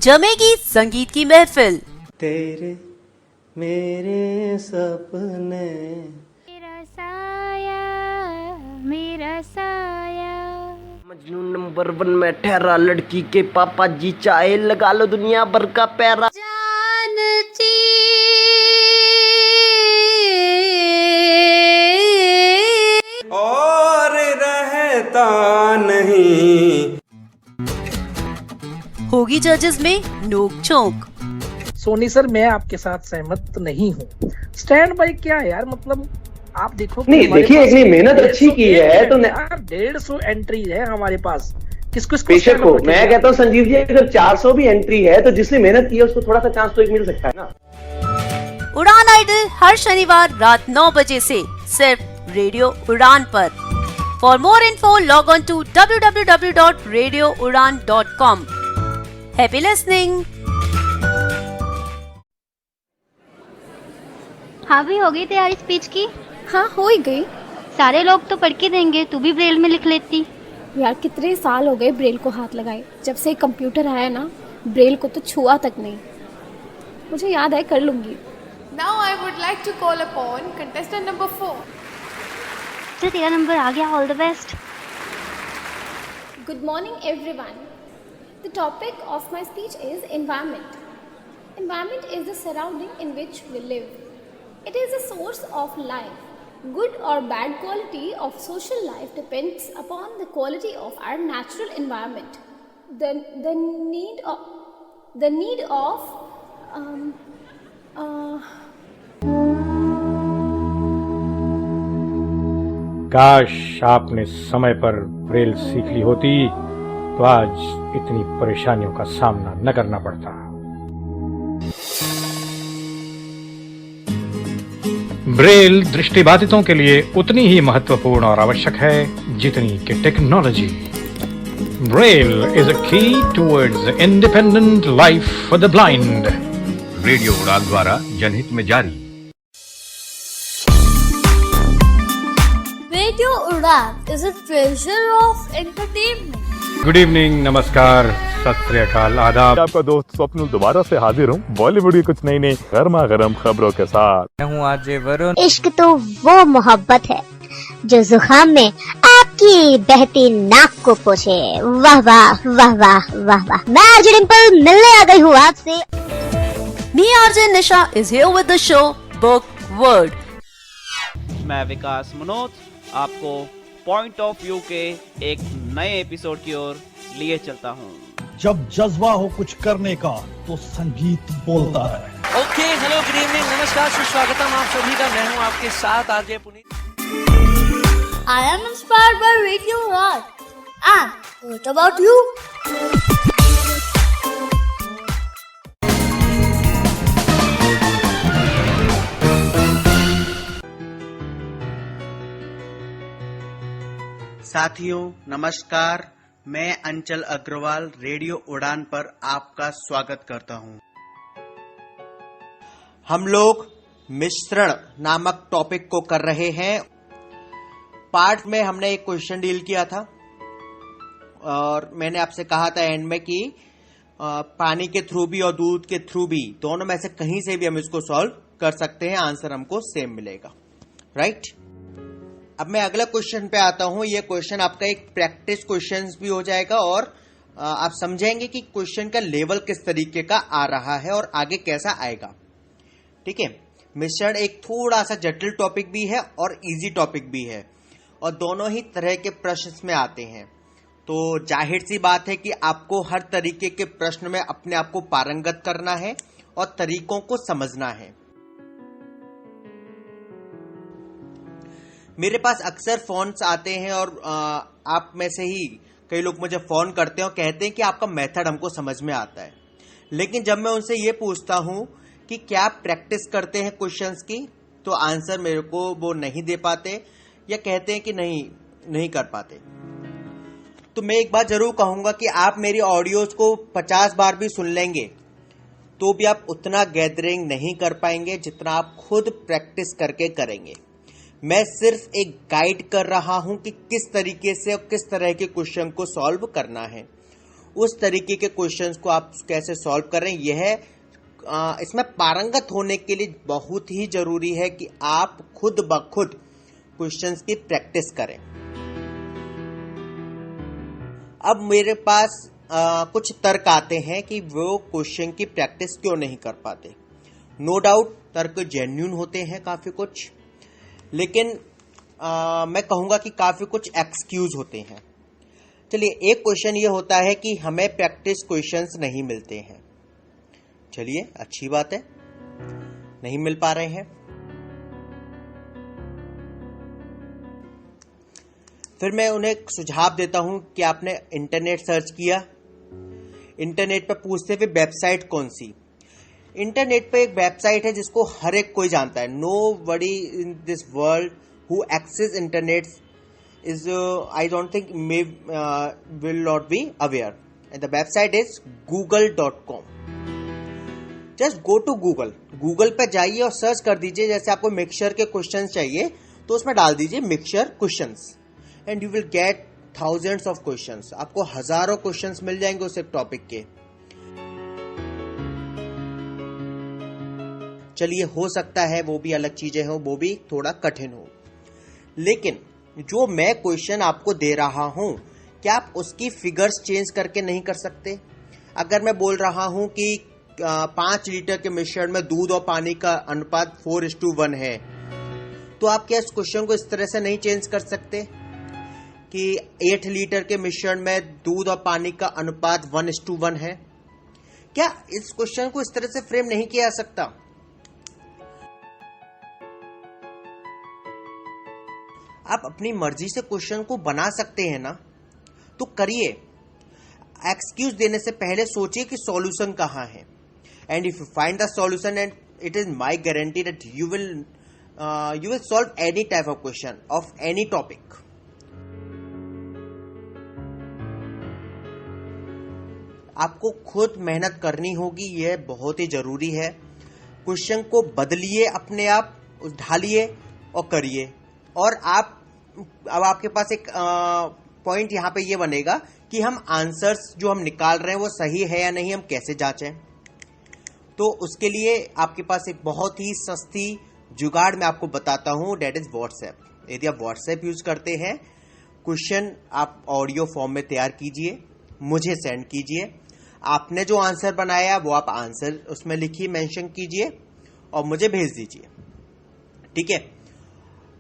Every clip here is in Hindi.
जमेगी संगीत की महफिल। तेरे मेरे सपने, मेरा साया मजनू नंबर 1 में ठहरा, लड़की के पापा जी चाहे लगा लो दुनिया भर का पैरा। जानती और रहता नहीं। होगी जजेस में नोक झोंक। सोनी सर, मैं आपके साथ सहमत नहीं हूँ। स्टैंड बाई क्या है यार, मतलब आप देखो। नहीं देखिए, इतनी मेहनत अच्छी की है तो 150 एंट्री है हमारे पास। किसको बेशक हो, मैं कहता हूँ संजीव जी, अगर 400 भी एंट्री है तो जिसने मेहनत की है उसको थोड़ा सा चांस तो एक मिल सकता है ना। उड़ान आइडल हर शनिवार रात 9 बजे से सिर्फ रेडियो उड़ान पर। For more info log on to www.radioudan.com। Happy listening. हाँ भी हो गई तैयारी स्पीच की? हाँ हो ही गई। सारे लोग तो पढ़ के देंगे, तू भी ब्रेल में लिख लेती। यार कितने साल हो गए ब्रेल को हाथ लगाए, जब से कंप्यूटर आया ना ब्रेल को तो छुआ तक नहीं। मुझे याद है, कर लूंगी। Now I would like to call upon contestant number 4. चल तेरा नंबर आ गया, all the best. Good morning everyone. The topic of my speech is environment. Environment is the surrounding in which we live. It is a source of life. Good or bad quality of social life depends upon the quality of our natural environment. The need of काश आपने समय पर ब्रेल सीख ली होती तो आज इतनी परेशानियों का सामना न करना पड़ता। ब्रेल दृष्टिबाधितों के लिए उतनी ही महत्वपूर्ण और आवश्यक है जितनी कि टेक्नोलॉजी। ब्रेल इज अ की towards independent life for the blind. Radio उड़ान द्वारा जनहित में जारी। Radio Udan is a treasure of entertainment. Good evening, नमस्कार, सत श्री अकाल, आदाब। आपका दोस्त स्वप्नुल दोबारा से हाजिर हूँ बॉलीवुड की कुछ नई नई गर्मा गर्म खबरों के साथ। मैं हूँ आरजे वरुण। इश्क तो वो मोहब्बत है जो जुकाम में आपकी बहती नाक को पोछे। वाह वाह वाह वाह वाह वाह। मैं आरजे डिंपल मिलने आ गई हूँ आपसे। Me RJ Nisha is here with the show book word. मैं विकास मनोज आपको पॉइंट ऑफ व्यू के एक नए एपिसोड की ओर लिए चलता हूँ। जब जज्बा हो कुछ करने का तो संगीत बोलता है। ओके, हेलो, गुड इवनिंग, नमस्कार, सुस्वागतम आप सभी का। मैं हूँ आपके साथ RJ Puneet. I am inspired by Radio Udan. And what about you? साथियों नमस्कार, मैं अंचल अग्रवाल रेडियो उड़ान पर आपका स्वागत करता हूं। हम लोग मिश्रण नामक टॉपिक को कर रहे हैं। पार्ट में हमने एक क्वेश्चन डील किया था और मैंने आपसे कहा था एंड में कि पानी के थ्रू भी और दूध के थ्रू भी, दोनों में से कहीं से भी हम इसको सॉल्व कर सकते हैं, आंसर हमको सेम मिलेगा, राइट। अब मैं अगला क्वेश्चन पे आता हूं। ये क्वेश्चन आपका एक प्रैक्टिस क्वेश्चन भी हो जाएगा और आप समझेंगे कि क्वेश्चन का लेवल किस तरीके का आ रहा है और आगे कैसा आएगा, ठीक है। मिश्रण एक थोड़ा सा जटिल टॉपिक भी है और इजी टॉपिक भी है और दोनों ही तरह के प्रश्न में आते हैं। तो जाहिर सी बात है कि आपको हर तरीके के प्रश्न में अपने आप को पारंगत करना है और तरीकों को समझना है। मेरे पास अक्सर फोन्स आते हैं और आप में से ही कई लोग मुझे फोन करते हैं और कहते हैं कि आपका मेथड हमको समझ में आता है, लेकिन जब मैं उनसे ये पूछता हूं कि क्या आप प्रैक्टिस करते हैं क्वेश्चंस की, तो आंसर मेरे को वो नहीं दे पाते या कहते हैं कि नहीं कर पाते। तो मैं एक बात जरूर कहूंगा कि आप मेरी ऑडियोज को 50 बार भी सुन लेंगे तो भी आप उतना गैदरिंग नहीं कर पाएंगे जितना आप खुद प्रैक्टिस करके करेंगे। मैं सिर्फ एक गाइड कर रहा हूं कि किस तरीके से और किस तरह के क्वेश्चन को सॉल्व करना है। उस तरीके के क्वेश्चंस को आप कैसे सॉल्व कर रहे हैं, यह इसमें पारंगत होने के लिए बहुत ही जरूरी है कि आप खुद ब खुद क्वेश्चंस की प्रैक्टिस करें। अब मेरे पास कुछ तर्क आते हैं कि वो क्वेश्चन की प्रैक्टिस क्यों नहीं कर पाते। नो डाउट तर्क जेन्युइन होते हैं काफी कुछ, लेकिन मैं कहूंगा कि काफी कुछ एक्सक्यूज होते हैं। चलिए, एक क्वेश्चन ये होता है कि हमें प्रैक्टिस क्वेश्चंस नहीं मिलते हैं। चलिए, अच्छी बात है, नहीं मिल पा रहे हैं। फिर मैं उन्हें एक सुझाव देता हूं कि आपने इंटरनेट सर्च किया, इंटरनेट पर पूछते हुए वेबसाइट कौन सी। इंटरनेट पे एक वेबसाइट है जिसको हर एक कोई जानता है। Nobody in this world who access internet is I don't think will not be aware, and the website is google.com. just go to Google पे जाइए और सर्च कर दीजिए। जैसे आपको मिक्सचर के क्वेश्चंस चाहिए तो उसमें डाल दीजिए mixture questions, and you will get thousands of questions. आपको हजारों क्वेश्चंस मिल जाएंगे उस एक टॉपिक के। चलिए, हो सकता है वो भी अलग चीजें हो, वो भी थोड़ा कठिन हो, लेकिन जो मैं क्वेश्चन आपको दे रहा हूं, क्या आप उसकी फिगर्स चेंज करके नहीं कर सकते? अगर मैं बोल रहा हूं कि 5 लीटर के मिश्रण में दूध और पानी का अनुपात 4:1 है, तो आप क्या इस क्वेश्चन को इस तरह से नहीं चेंज कर सकते कि 8 लीटर के मिश्रण में दूध और पानी का अनुपात 1:1 है? क्या इस क्वेश्चन को इस तरह से फ्रेम नहीं किया जा सकता? आप अपनी मर्जी से क्वेश्चन को बना सकते हैं ना, तो करिए। एक्सक्यूज देने से पहले सोचिए कि सॉल्यूशन कहां है, and if you find the solution, and it is my guarantee that you will solve any type of question of any topic. आपको खुद मेहनत करनी होगी, यह बहुत ही जरूरी है। क्वेश्चन को बदलिए, अपने आप ढालिए और करिए। और अब आपके पास एक पॉइंट यहां पे ये बनेगा कि हम आंसर्स जो हम निकाल रहे हैं वो सही है या नहीं, हम कैसे जांचें। तो उसके लिए आपके पास एक बहुत ही सस्ती जुगाड़ मैं आपको बताता हूं, डेट इज व्हाट्सएप। यदि आप व्हाट्सएप यूज करते हैं, क्वेश्चन आप ऑडियो फॉर्म में तैयार कीजिए, मुझे सेंड कीजिए। आपने जो आंसर बनाया वो आप आंसर उसमें लिखिए, मेंशन कीजिए और मुझे भेज दीजिए। ठीक है,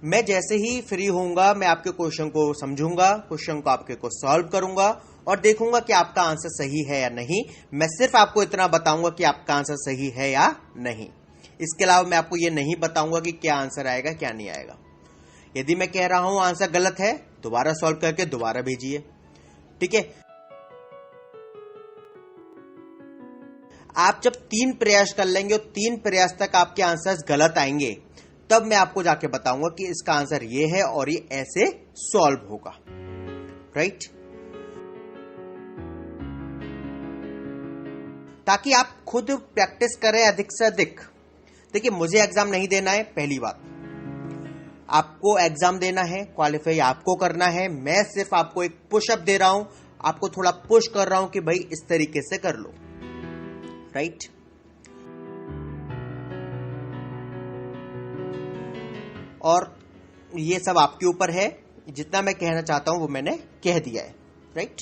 मैं जैसे ही फ्री होऊंगा मैं आपके क्वेश्चन को समझूंगा, क्वेश्चन को आपके को सॉल्व करूंगा और देखूंगा कि आपका आंसर सही है या नहीं। मैं सिर्फ आपको इतना बताऊंगा कि आपका आंसर सही है या नहीं। इसके अलावा मैं आपको ये नहीं बताऊंगा कि क्या आंसर आएगा क्या नहीं आएगा। यदि मैं कह रहा हूं आंसर गलत है, दोबारा सॉल्व करके दोबारा भेजिए। ठीक है, आप जब 3 प्रयास कर लेंगे और 3 प्रयास तक आपके आंसर्स गलत आएंगे, तब मैं आपको जाके बताऊंगा कि इसका आंसर ये है और ये ऐसे सॉल्व होगा। राइट? ताकि आप खुद प्रैक्टिस करें अधिक से अधिक। देखिए, मुझे एग्जाम नहीं देना है, पहली बात। आपको एग्जाम देना है, क्वालिफाई आपको करना है। मैं सिर्फ आपको एक पुशअप दे रहा हूं, आपको थोड़ा पुश कर रहा हूं कि भाई इस तरीके से कर लो। राइट? और ये सब आपके ऊपर है। जितना मैं कहना चाहता हूं वो मैंने कह दिया है। Right?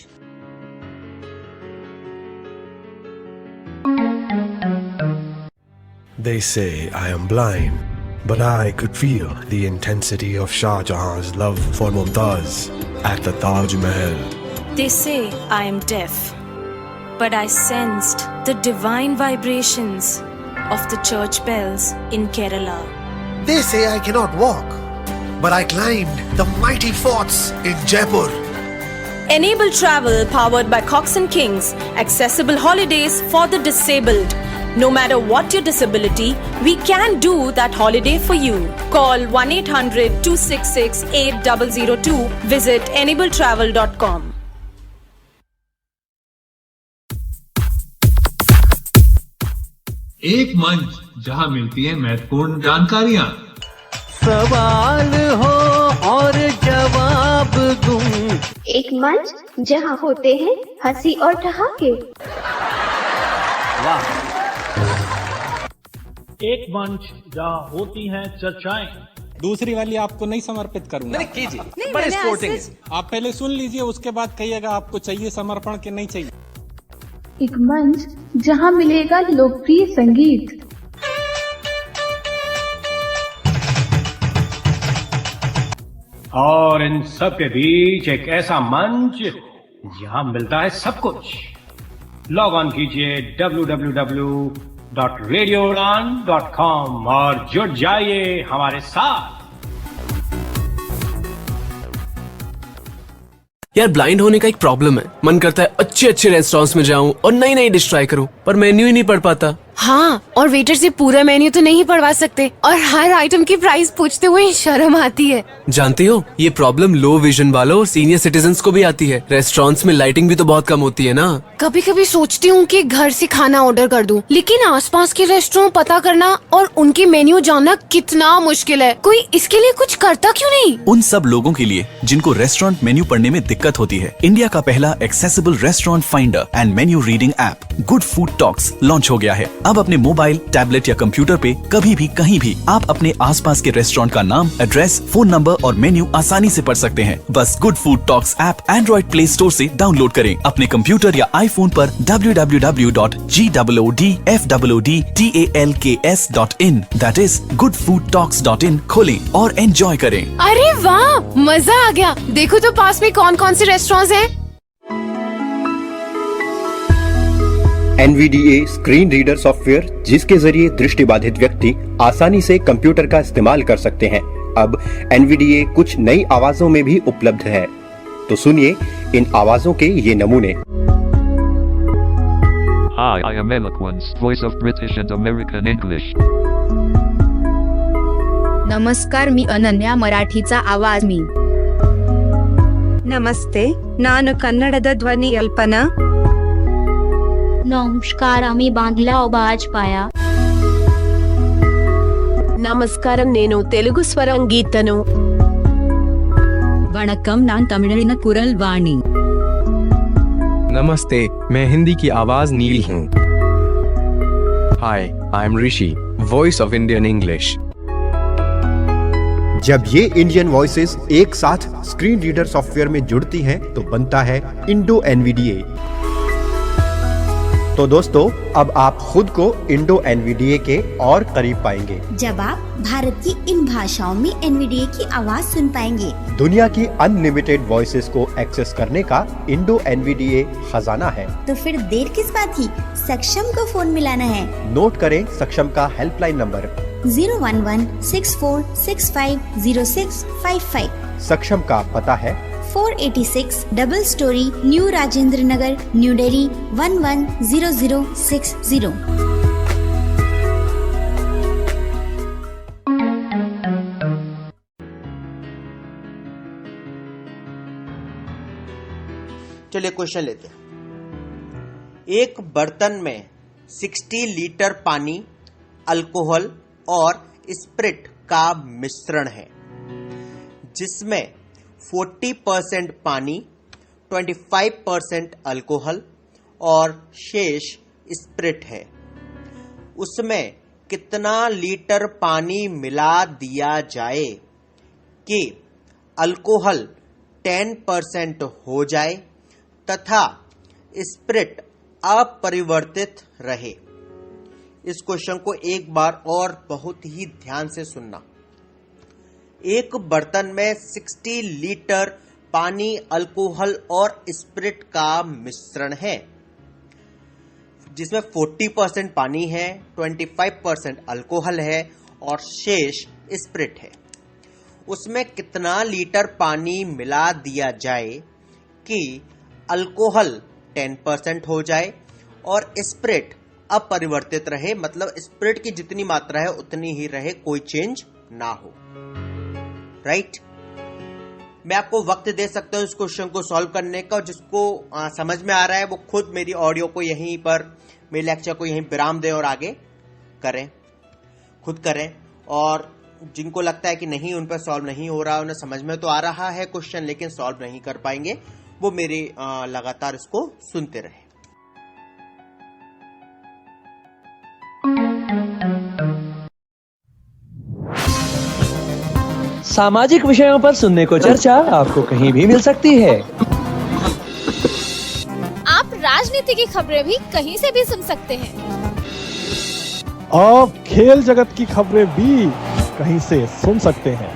They say I am blind, but I could feel the intensity of Shah Jahan's love for Mumtaz at the Taj Mahal. They say I am deaf, but I sensed the divine vibrations of the church bells in Kerala. They say I cannot walk, but I climbed the mighty forts in Jaipur. Enable travel powered by Cox and Kings. Accessible holidays for the disabled. No matter what your disability, we can do that holiday for you. Call 1-800-266-8002. Visit enabletravel.com. एक मंच जहां मिलती है महत्वपूर्ण जानकारियां। सवाल हो और जवाब जवाब दूं। एक मंच जहाँ होते हैं हंसी और ठहाके। वाह। एक मंच जहाँ होती हैं चर्चाएं। दूसरी वाली आपको नहीं समर्पित करूंगा। नहीं कीजिए, बड़े स्पोर्टिंग है। आप पहले सुन लीजिए, उसके बाद कहिएगा आपको चाहिए समर्पण के नहीं चाहिए। एक मंच जहां मिलेगा लोकप्रिय संगीत। और इन सब के बीच एक ऐसा मंच जहां मिलता है सब कुछ। लॉग ऑन कीजिए www.radioudan.com और जुड़ जाइए हमारे साथ। यार ब्लाइंड होने का एक प्रॉब्लम है। मन करता है अच्छे अच्छे रेस्टोरेंट्स में जाऊं और नई नई डिश ट्राई करूं, पर मेन्यू ही नहीं पढ़ पाता। हाँ, और वेटर से पूरा मेन्यू तो नहीं पढ़वा सकते और हर आइटम की प्राइस पूछते हुए शर्म आती है। जानती हो, ये प्रॉब्लम लो विजन वालों और सीनियर सिटीजन्स को भी आती है। रेस्टोरेंट्स में लाइटिंग भी तो बहुत कम होती है ना। कभी कभी सोचती हूँ कि घर से खाना ऑर्डर कर दूं, लेकिन आसपास के रेस्टोरेंट पता करना और उनके मेन्यू जानना कितना मुश्किल है। कोई इसके लिए कुछ करता क्यों नहीं? उन सब लोगों के लिए जिनको रेस्टोरेंट मेन्यू पढ़ने में दिक्कत होती है, इंडिया का पहला accessible restaurant finder and menu reading app good food talks launch हो गया है। अब अपने मोबाइल, टैबलेट या कंप्यूटर पे कभी भी कहीं भी आप अपने आसपास के रेस्टोरेंट का नाम, एड्रेस, फोन नंबर और मेन्यू आसानी से पढ़ सकते हैं। बस good food talks app Android play store से डाउनलोड करें। अपने कंप्यूटर या आईफोन पर www.goodfoodtalks.in that is goodfoodtalks.in खोलें और एंजॉय करें। अरे वाह, मजा आ गया। देखो तो पास में कौन कौन से रेस्टोरेंट्स हैं। NVDA स्क्रीन रीडर सॉफ्टवेयर, जिसके जरिए दृष्टिबाधित व्यक्ति आसानी से कंप्यूटर का इस्तेमाल कर सकते हैं। अब NVDA कुछ नई आवाजों में भी उपलब्ध है, तो सुनिए इन आवाजों के ये नमूने। Hi, I am Eloquence, voice of British and American English. नमस्कार, मी अनन्या, मराठीचा आवाज मी. ನಮಸ್ತೆ, ನಾನು ಕನ್ನಡದ ಧ್ವನಿ ಅಲ್ಪನಾ. नमस्कार, आम्ही बांधला आवाज पाया. నమస్కారం, నేను తెలుగు స్వరం గీతను. वणक्कम, नान तमिळिन कुरल वाणी. नमस्ते, मैं हिंदी की आवाज नील हूँ. Hi, I am Rishi, voice of Indian English. जब ये इंडियन वॉइसेस एक साथ स्क्रीन रीडर सॉफ्टवेयर में जुड़ती हैं, तो बनता है इंडो NVDA। तो दोस्तों, अब आप खुद को इंडो NVDA के और करीब पाएंगे जब आप भारत की इन भाषाओं में NVDA की आवाज सुन पाएंगे। दुनिया की अनलिमिटेड वॉइसेस को एक्सेस करने का इंडो NVDA खजाना है। तो फिर देर किस बात की, सक्षम को फोन मिलाना है। नोट करें सक्षम का हेल्पलाइन नंबर 011-6465-0655। सक्षम का पता है 486 double storey, new Rajendra Nagar, new Delhi 110060। चलिए क्वेश्चन लेते हैं। एक बर्तन में 60 लीटर पानी, अल्कोहल और स्पिरिट का मिश्रण है, जिसमें 40% पानी, 25% अल्कोहल और शेष स्पिरिट है। उसमें कितना लीटर पानी मिला दिया जाए कि अल्कोहल 10% हो जाए तथा स्पिरिट अपरिवर्तित रहे। इस क्वेश्चन को एक बार और बहुत ही ध्यान से सुनना। एक बर्तन में 60 लीटर पानी, अल्कोहल और स्पिरिट का मिश्रण है, जिसमें 40% पानी है, 25% अल्कोहल है और शेष स्पिरिट है। उसमें कितना लीटर पानी मिला दिया जाए कि अल्कोहल 10% हो जाए और स्पिरिट अपरिवर्तित रहे, मतलब स्पिरिट की जितनी मात्रा है उतनी ही रहे, कोई चेंज ना हो। राइट? मैं आपको वक्त दे सकता हूं इस क्वेश्चन को सॉल्व करने का, और जिसको समझ में आ रहा है वो खुद मेरी ऑडियो को यहीं पर, मेरे लेक्चर को यहीं विराम दें और आगे करें, खुद करें। और जिनको लगता है कि नहीं उन पर सॉल्व नहीं हो रहा, उन्हें समझ में तो आ रहा है क्वेश्चन लेकिन सॉल्व नहीं कर पाएंगे, वो मेरे लगातार इसको सुनते रहे। सामाजिक विषयों पर सुनने को चर्चा आपको कहीं भी मिल सकती है। आप राजनीति की खबरें भी कहीं से भी सुन सकते हैं। आप खेल जगत की खबरें भी कहीं से सुन सकते हैं।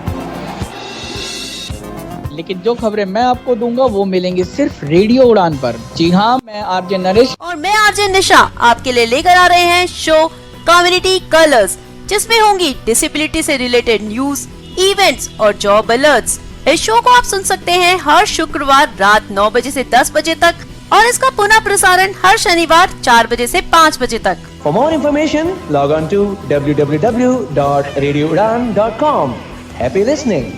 लेकिन जो खबरें मैं आपको दूंगा वो मिलेंगी सिर्फ रेडियो उड़ान पर। जी हाँ, मैं आरजे नरेश और मैं आरजे निशा आपके लिए लेकर आ रहे हैं शो कम्युनिटी कलर्स, जिसमें होंगी डिसेबिलिटी से रिलेटेड न्यूज, इवेंट्स और जॉब अलर्ट्स। इस शो को आप सुन सकते हैं हर शुक्रवार रात 9 बजे से 10 बजे तक और इसका पुनः प्रसारण हर शनिवार 4 बजे से 5 बजे तक। For more information, log on to www.radioudan.com. Happy listening.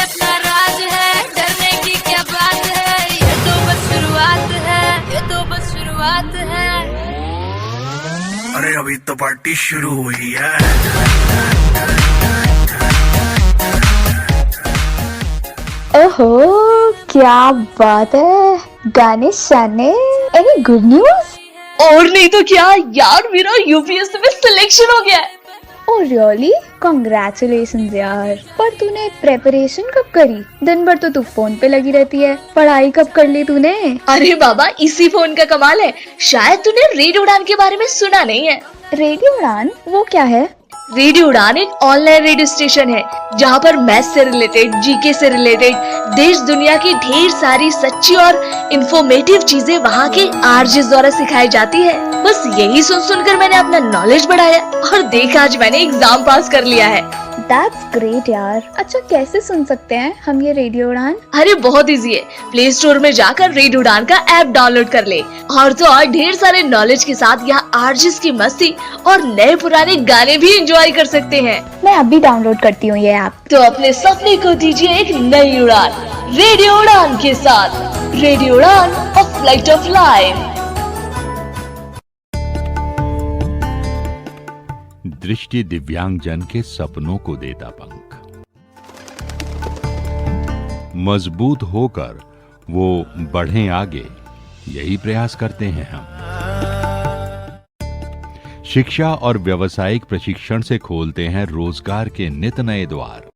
अपना राज है, डरने की क्या बात है, ये तो बस शुरुआत है, ये तो बस शुरुआत है। अरे अभी तो पार्टी शुरू हुई है। ओहो, क्या बात है, गाने शाने। Any good news? और नहीं तो क्या यार, मेरा यूपीएससी में सिलेक्शन हो गया है। Oh really? कांग्रेचुलेशंस यार। पर तूने प्रेपरेशन कब करी? दिन भर तो तू फोन पे लगी रहती है, पढ़ाई कब कर ली तूने? अरे बाबा, इसी फोन का कमाल है। शायद तूने रेडियो उड़ान के बारे में सुना नहीं है। रेडियो उड़ान वो क्या है? रेडियो उड़ान एक ऑनलाइन रेडियो स्टेशन है जहाँ पर मैथ से रिलेटेड, जीके से रिलेटेड, देश दुनिया की ढेर सारी सच्ची और इंफॉर्मेटिव चीजें वहाँ के आरजेस द्वारा सिखाई जाती है। बस यही सुन सुनकर मैंने अपना नॉलेज बढ़ाया और देख आज मैंने एग्जाम पास कर लिया है। That's great यार। अच्छा, कैसे सुन सकते हैं हम ये रेडियो उड़ान? अरे बहुत इजी है, प्ले स्टोर में जाकर रेडियो उड़ान का ऐप डाउनलोड कर ले और तो और ढेर सारे नॉलेज के साथ यहाँ आरजेस की मस्ती और नए पुराने गाने भी एंजॉय कर सकते हैं। मैं अभी डाउनलोड करती हूँ ये ऐप। तो अपने सपने को दीजिए एक नई उड़ान रेडियो उड़ान के साथ। रेडियो उड़ान, अ फ्लाइट ऑफ लाइफ। दृष्टि दिव्यांगजन के सपनों को देता पंख। मजबूत होकर वो बढ़ें आगे, यही प्रयास करते हैं हम। शिक्षा और व्यावसायिक प्रशिक्षण से खोलते हैं रोजगार के नित नए द्वार।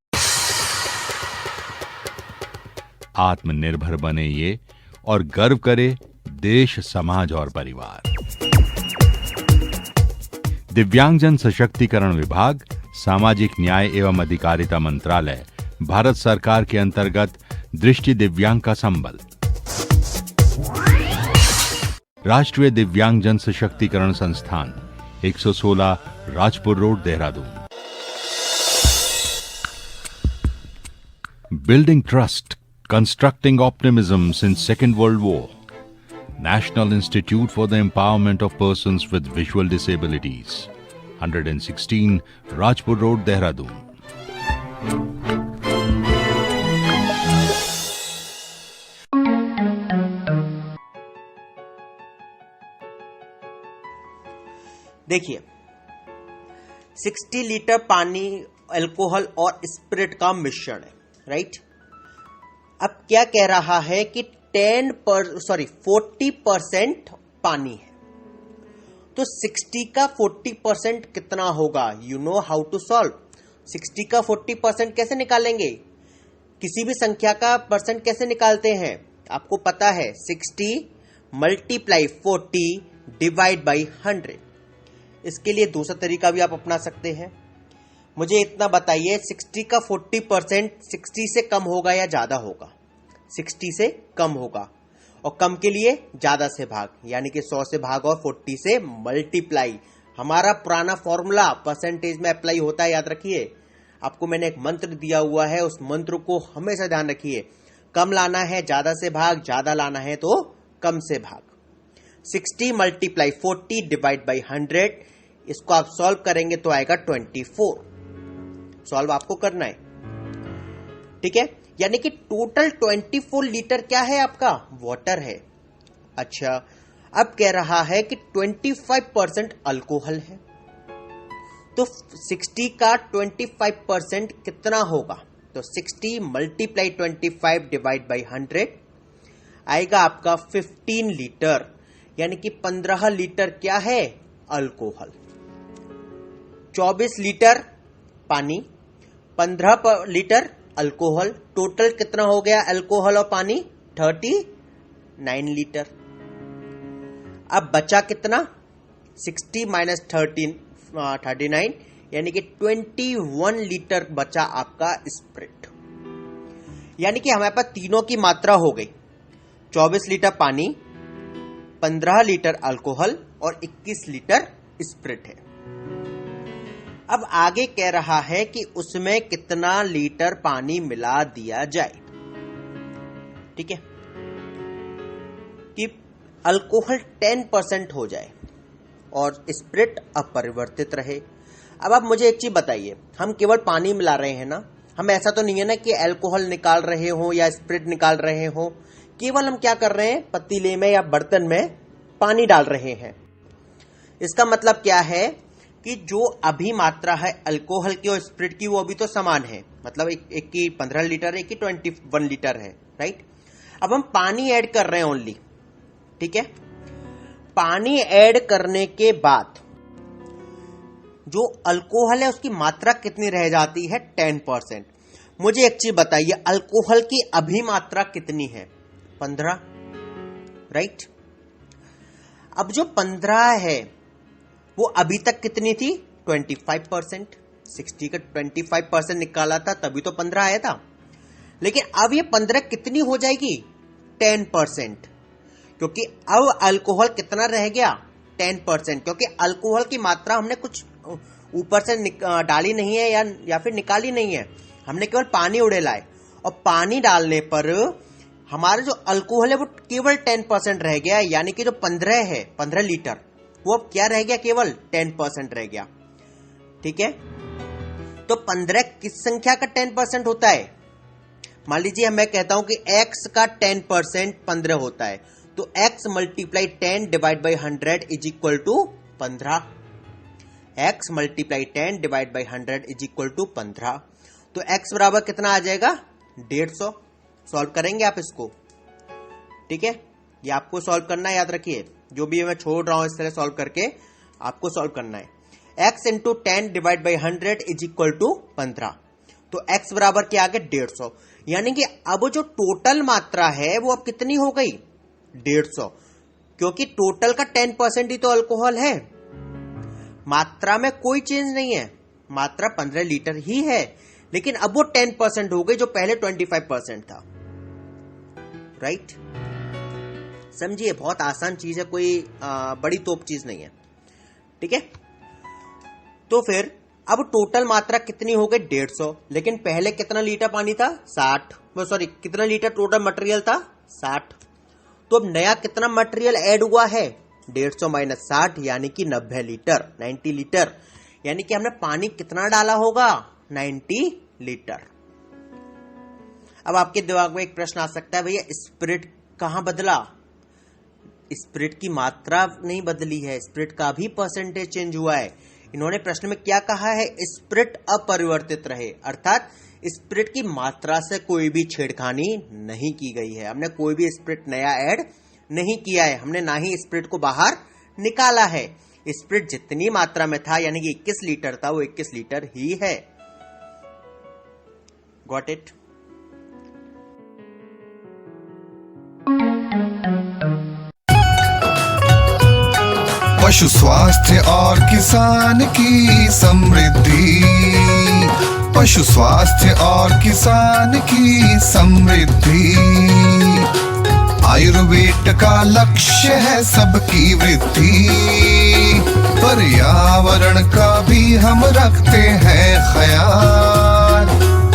आत्मनिर्भर बने ये और गर्व करे देश, समाज और परिवार। दिव्यांगजन सशक्तिकरण विभाग, सामाजिक न्याय एवं अधिकारिता मंत्रालय, भारत सरकार के अंतर्गत दृष्टि दिव्यांग का संबल। राष्ट्रीय दिव्यांगजन सशक्तिकरण संस्थान, 116 Rajpur road, Dehradun. Building trust, constructing optimism since second world war. National Institute for the Empowerment of Persons with Visual Disabilities, 116 Rajpur Road, Dehradun. देखिए, 60 लीटर पानी, अल्कोहल और स्पिरिट का मिश्रण है, राइट? अब क्या कह रहा है कि 40% पानी है, तो 60 का 40% कितना होगा? You know how to solve. 60 का 40% कैसे निकालेंगे? किसी भी संख्या का परसेंट कैसे निकालते हैं आपको पता है? 60 मल्टीप्लाई 40 डिवाइड बाई 100। इसके लिए दूसरा तरीका भी आप अपना सकते हैं। मुझे इतना बताइए, 60 का 40% 60 से कम होगा या ज्यादा होगा? 60 से कम होगा, और कम के लिए ज्यादा से भाग, यानी कि 100 से भाग और 40 से मल्टीप्लाई। हमारा पुराना फॉर्मूला परसेंटेज में अप्लाई होता है, याद रखिए। आपको मैंने एक मंत्र दिया हुआ है, उस मंत्र को हमेशा ध्यान रखिए। कम लाना है ज्यादा से भाग, ज्यादा लाना है तो कम से भाग। 60 मल्टीप्लाई 40 डिवाइड बाई 100, इसको आप सॉल्व करेंगे तो आएगा 24। सॉल्व आपको करना है, ठीक है? यानी कि टोटल 24 लीटर क्या है आपका? वाटर है। अच्छा, अब कह रहा है कि 25% अल्कोहल है। तो 60 का 25% कितना होगा? तो 60 मल्टीप्लाई 25 डिवाइड बाई 100 आएगा आपका 15 लीटर, यानी कि 15 लीटर क्या है? अल्कोहल। 24 लीटर पानी, 15 लीटर अल्कोहल, टोटल कितना हो गया अल्कोहल और पानी? 39 लीटर। अब बचा कितना? 60 माइनस 39, यानी कि 21 लीटर बचा आपका स्प्रिट। यानी कि हमारे पास तीनों की मात्रा हो गई, 24 लीटर पानी, 15 लीटर अल्कोहल और 21 लीटर स्प्रिट है। अब आगे कह रहा है कि उसमें कितना लीटर पानी मिला दिया जाए। ठीक है, कि अल्कोहल 10% हो जाए और स्प्रिट अपरिवर्तित रहे। अब आप मुझे एक चीज बताइए, हम केवल पानी मिला रहे हैं ना, हम ऐसा तो नहीं है ना कि अल्कोहल निकाल रहे हो या स्प्रिट निकाल रहे हो, केवल हम क्या कर रहे हैं, पतीले में या बर्तन में पानी डाल रहे हैं। इसका मतलब क्या है कि जो अभी मात्रा है अल्कोहल की और स्प्रिट की वो अभी तो समान है, मतलब एक की 15 लीटर है, एक की 21 लीटर है, राइट। अब हम पानी ऐड कर रहे हैं ओनली, ठीक है। पानी ऐड करने के बाद जो अल्कोहल है उसकी मात्रा कितनी रह जाती है? 10%। मुझे एक चीज बताइए, अल्कोहल की अभी मात्रा कितनी है? 15, राइट। अब जो 15 है वो अभी तक कितनी थी? 25%। 60 का 25% निकाला था तभी तो 15 आया था, लेकिन अब ये 15 कितनी हो जाएगी? 10%, क्योंकि अब अल्कोहल कितना रह गया? 10%, क्योंकि अल्कोहल की मात्रा हमने कुछ ऊपर से डाली नहीं है या फिर निकाली नहीं है, हमने केवल पानी उड़ेला है, और पानी डालने पर हमारा जो अल्कोहल है वो केवल 10% रह गया, यानी कि जो 15 है, 15 लीटर, वो अब क्या रह गया? केवल 10% रह गया, ठीक है। तो 15 किस संख्या का 10% होता है? मान लीजिए मैं कहता हूं कि x का 10% 15 होता है, तो x multiply 10 divide by 100 is equal to 15। x multiply 10 divide by 100 is equal to 15। तो x बराबर कितना आ जाएगा? 150। सॉल्व करेंगे आप इसको, ठीक है। ये आपको सॉल्व करना है, याद रखिए, जो भी मैं छोड़ रहा हूं इस तरह सॉल्व करके आपको सॉल्व करना है। x into 10 divide by 100 is equal to 15। तो x बराबर क्या आ गया? 150। यानी कि अब जो टोटल मात्रा है वो अब कितनी हो गई? 150, क्योंकि टोटल का 10% ही तो अल्कोहल है, मात्रा में कोई चेंज नहीं है, मात्रा 15 लीटर ही है, लेकिन अब वो 10% हो गई जो पहले 25% था, राइट। समझिए, बहुत आसान चीज है, कोई बड़ी तोप चीज नहीं है, ठीक है। तो फिर अब टोटल मात्रा कितनी हो गई? 150, लेकिन पहले कितना लीटर पानी था? 60, सॉरी कितना लीटर टोटल मटेरियल था? 60। तो अब नया कितना मटेरियल ऐड हुआ है? 150 माइनस 60 यानी कि 90 लीटर, 90 लीटर, यानी कि हमने पानी कितना डाला होगा? 90 लीटर। अब आपके दिमाग में एक प्रश्न आ सकता है, भैया स्पिरिट कहां बदला? स्पिरिट की मात्रा नहीं बदली है, स्पिरिट का भी परसेंटेज चेंज हुआ है। इन्होंने प्रश्न में क्या कहा है? स्पिरिट अपरिवर्तित रहे, अर्थात स्पिरिट की मात्रा से कोई भी छेड़खानी नहीं की गई है, हमने कोई भी स्पिरिट नया ऐड नहीं किया है, हमने ना ही स्पिरिट को बाहर निकाला है। स्पिरिट जितनी मात्रा में था यानी कि 21 लीटर था, वो 21 लीटर ही है। Got it? पशु स्वास्थ्य और किसान की समृद्धि, पशु स्वास्थ्य और किसान की समृद्धि, आयुर्वेद का लक्ष्य है सबकी वृद्धि, पर्यावरण का भी हम रखते हैं ख्याल,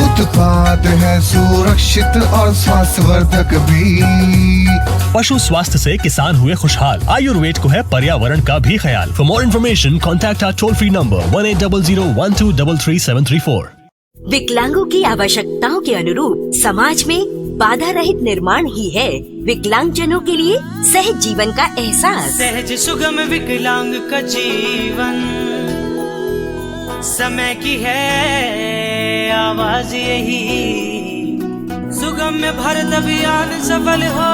उत्पाद है सुरक्षित और स्वास्थ्यवर्धक भी। पशु स्वास्थ्य से किसान हुए खुशहाल, आयुर्वेद को है पर्यावरण का भी ख्याल। For more information contact our toll free number 1800123334। विकलांगों की आवश्यकताओं के अनुरूप समाज में बाधा रहित निर्माण ही है विकलांग जनों के लिए सहज जीवन का एहसास। सहज सुगम विकलांग का जीवन समय की है आवाज यही, सुगम्य भारत अभियान सफल हो,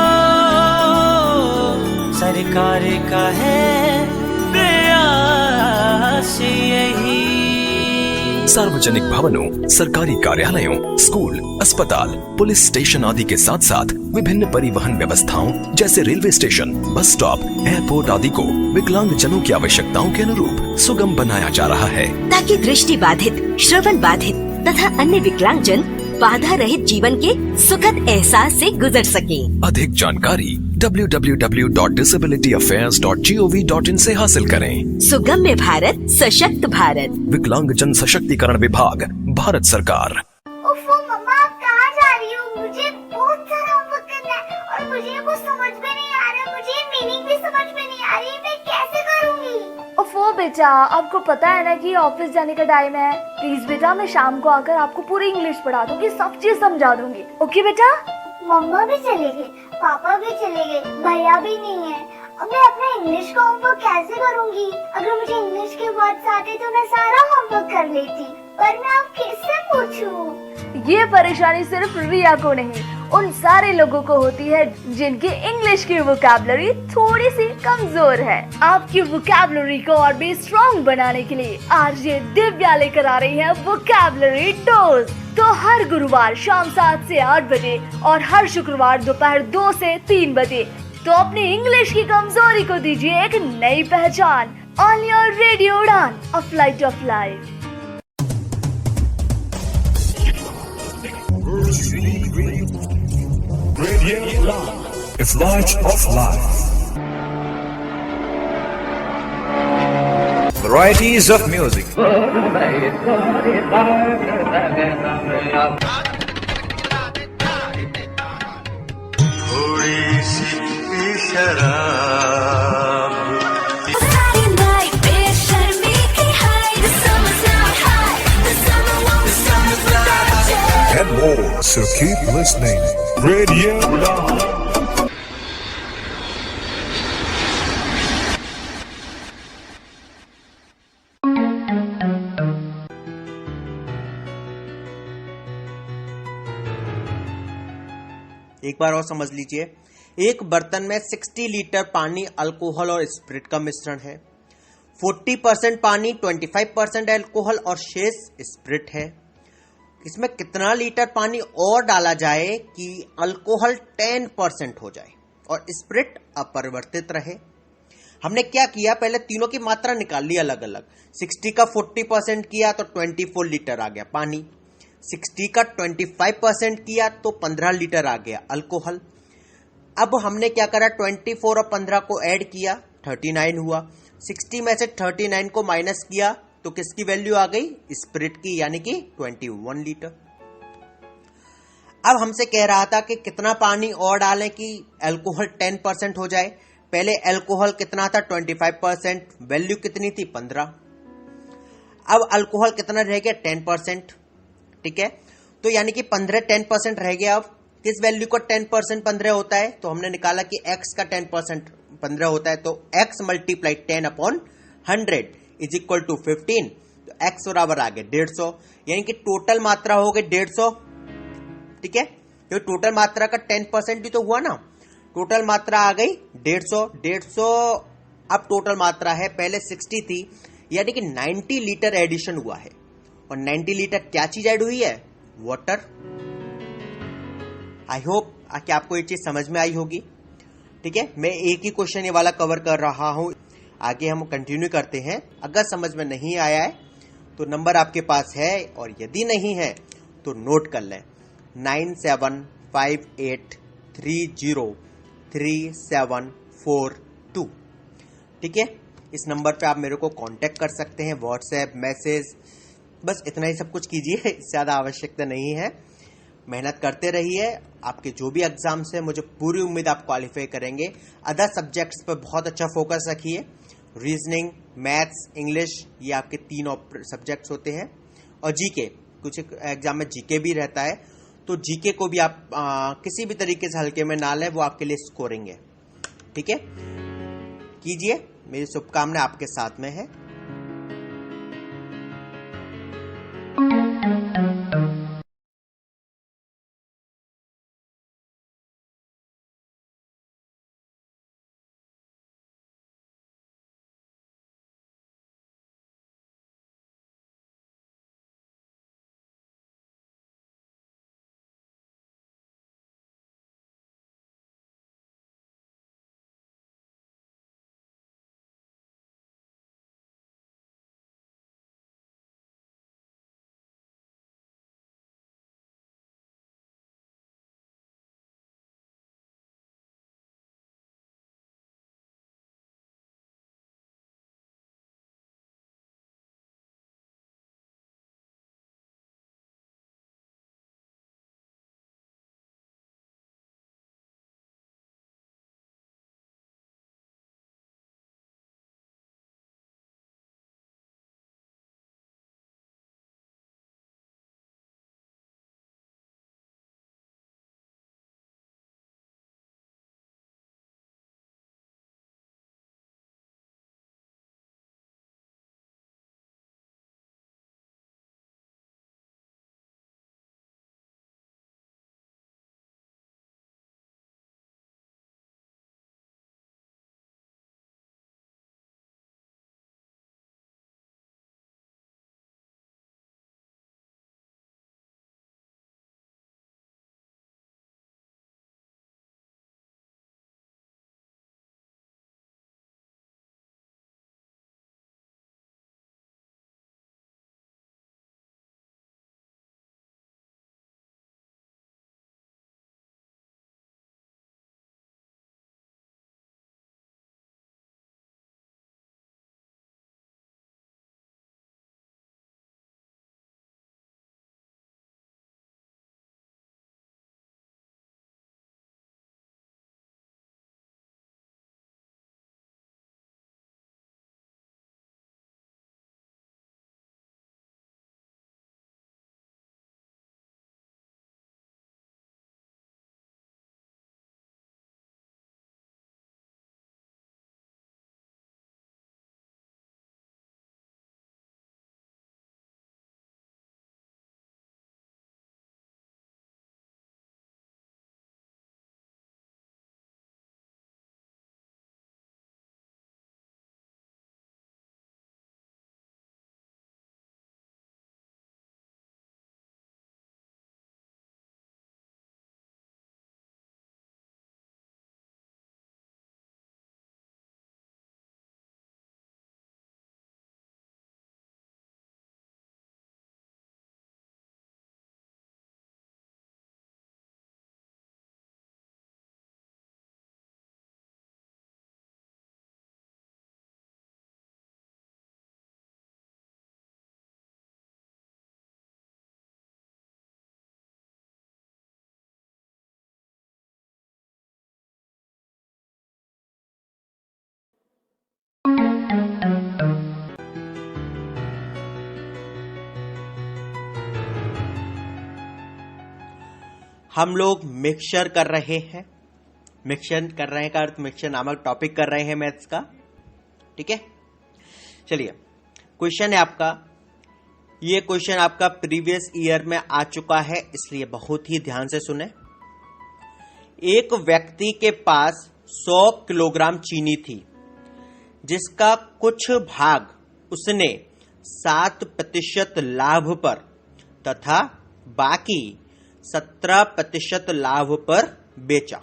सरकार का है प्रयास यही। सार्वजनिक भवनों, सरकारी कार्यालयों, स्कूल, अस्पताल, पुलिस स्टेशन आदि के साथ साथ विभिन्न परिवहन व्यवस्थाओं जैसे railway station, bus stop, airport आदि को विकलांग जनों की आवश्यकताओं के अनुरूप सुगम बनाया जा रहा है, ताकि दृष्टि बाधित, श्रवण बाधित तथा अन्य विकलांग जन बाधा रहित जीवन के सुखद एहसास से गुजर सकें। अधिक जानकारी www.disabilityaffairs.gov.in से हासिल करें। सुगम्य भारत, सशक्त भारत, विकलांग जन सशक्तिकरण विभाग, भारत सरकार। ओफो मम्मा, आप कहाँ जा रही हो? मुझे बहुत सारा होमवर्क करना है और मुझे कुछ समझ में नहीं आ रहा, मुझे मीनिंग भी समझ में नहीं आ रही, मैं कैसे करूँगी? ओफो बेटा, आपको पता है ना कि ऑफिस जाने का टाइम है। प्लीज बेटा, मैं शाम को आकर आपको पूरी इंग्लिश पढ़ा दूंगी, सब चीज समझा दूंगी। ओके बेटा? मम्मा भी चले गए, पापा भी चले गए, भैया भी नहीं है। अब मैं अपना इंग्लिश का होमवर्क कैसे करूँगी? अगर मुझे इंग्लिश के वर्ड्स आते तो मैं सारा होमवर्क कर लेती, पर मैं अब किससे पूछूं? ये परेशानी सिर्फ रिया को नहीं, उन सारे लोगों को होती है जिनकी इंग्लिश की वोकैबुलरी थोड़ी सी कमजोर है। आपकी वोकैबुलरी को और भी स्ट्रॉन्ग बनाने के लिए आरजे दिव्या लेकर आ रही है वोकैबुलरी डोज। तो हर गुरुवार शाम 7 से 8 बजे और हर शुक्रवार दोपहर 2 से 3 बजे तो अपनी इंग्लिश की कमजोरी को दीजिए एक नई पहचान। ऑन योर रेडियो उड़ान, a flight of life. A flight of life. Varieties of music. थोड़ी सी शराब, and more, so keep listening. Radio Udan. एक बार और समझ लीजिए, एक बर्तन में 60 लीटर पानी, अल्कोहल और स्पिरिट का मिश्रण है। 40% पानी, 25% अल्कोहल और शेष स्पिरिट है। इसमें कितना लीटर पानी और डाला जाए कि अल्कोहल 10% हो जाए और स्पिरिट अपरिवर्तित रहे? हमने क्या किया, पहले तीनों की मात्रा निकाल ली अलग अलग। 60 का 40% किया तो 24 लीटर आ गया पानी, 60 का 25% किया तो 15 लीटर आ गया अल्कोहल। अब हमने क्या करा, 24 और 15 को ऐड किया, 39 हुआ। 60 में से 39 को माइनस किया तो किसकी वैल्यू आ गई, स्पिरिट की, यानी कि 21 लीटर। अब हमसे कह रहा था कि कितना पानी और डालें कि अल्कोहल 10% हो जाए। पहले अल्कोहल कितना था, 25%, वैल्यू कितनी थी, 15। अब अल्कोहल कितना रह गया, 10%। ठीक है, तो यानी कि 15 10% रह गया। अब किस वैल्यू को 10% 15 होता है, तो हमने निकाला कि x का 10% 15 होता है, तो x multiply 10/100 is equal to 15। तो x बराबर आ गया 150, यानी कि टोटल मात्रा हो गई 150। ठीक है, तो टोटल मात्रा का 10% भी तो हुआ ना, टोटल मात्रा आ गई 150। अब टोटल मात्रा है, पहले 60 थी, यानी कि 90 लीटर एडिशन हुआ है। और 90 लीटर क्या चीज ऐड हुई है, वाटर। आई होप कि आपको ये चीज समझ में आई होगी। ठीक है, मैं एक ही क्वेश्चन ये वाला कवर कर रहा हूं, आगे हम कंटिन्यू करते हैं। अगर समझ में नहीं आया है तो नंबर आपके पास है, और यदि नहीं है तो नोट कर लें, 9758303742। ठीक है, इस नंबर पे आप मेरे को कांटेक्ट कर सकते हैं, व्हाट्सएप मैसेज, बस इतना ही सब कुछ कीजिए, इससे ज़्यादा आवश्यकता नहीं है। मेहनत करते रहिए, आपके जो भी एग्जाम्स हैं मुझे पूरी उम्मीद आप क्वालिफाई करेंगे। अदर सब्जेक्ट्स पर बहुत अच्छा फोकस रखिए, रीजनिंग, मैथ्स, इंग्लिश, ये आपके 3 सब्जेक्ट्स होते हैं। और जीके, कुछ एग्जाम में जीके भी रहता है, तो जीके को भी आप किसी भी तरीके से हल्के में ना लें, वो आपके लिए स्कोरिंग है। ठीक है, कीजिए, मेरी शुभकामनाएं आपके साथ में है। हम लोग मिक्सचर कर रहे हैं। मिक्सचर कर रहे हैं का अर्थ मिक्सचर नामक टॉपिक कर रहे हैं मैथ्स का। ठीक है, चलिए क्वेश्चन है आपका, ये क्वेश्चन आपका प्रीवियस ईयर में आ चुका है, इसलिए बहुत ही ध्यान से सुने। एक व्यक्ति के पास 100 किलोग्राम चीनी थी, जिसका कुछ भाग उसने 7% लाभ पर तथा बाकी 17% लाभ पर बेचा।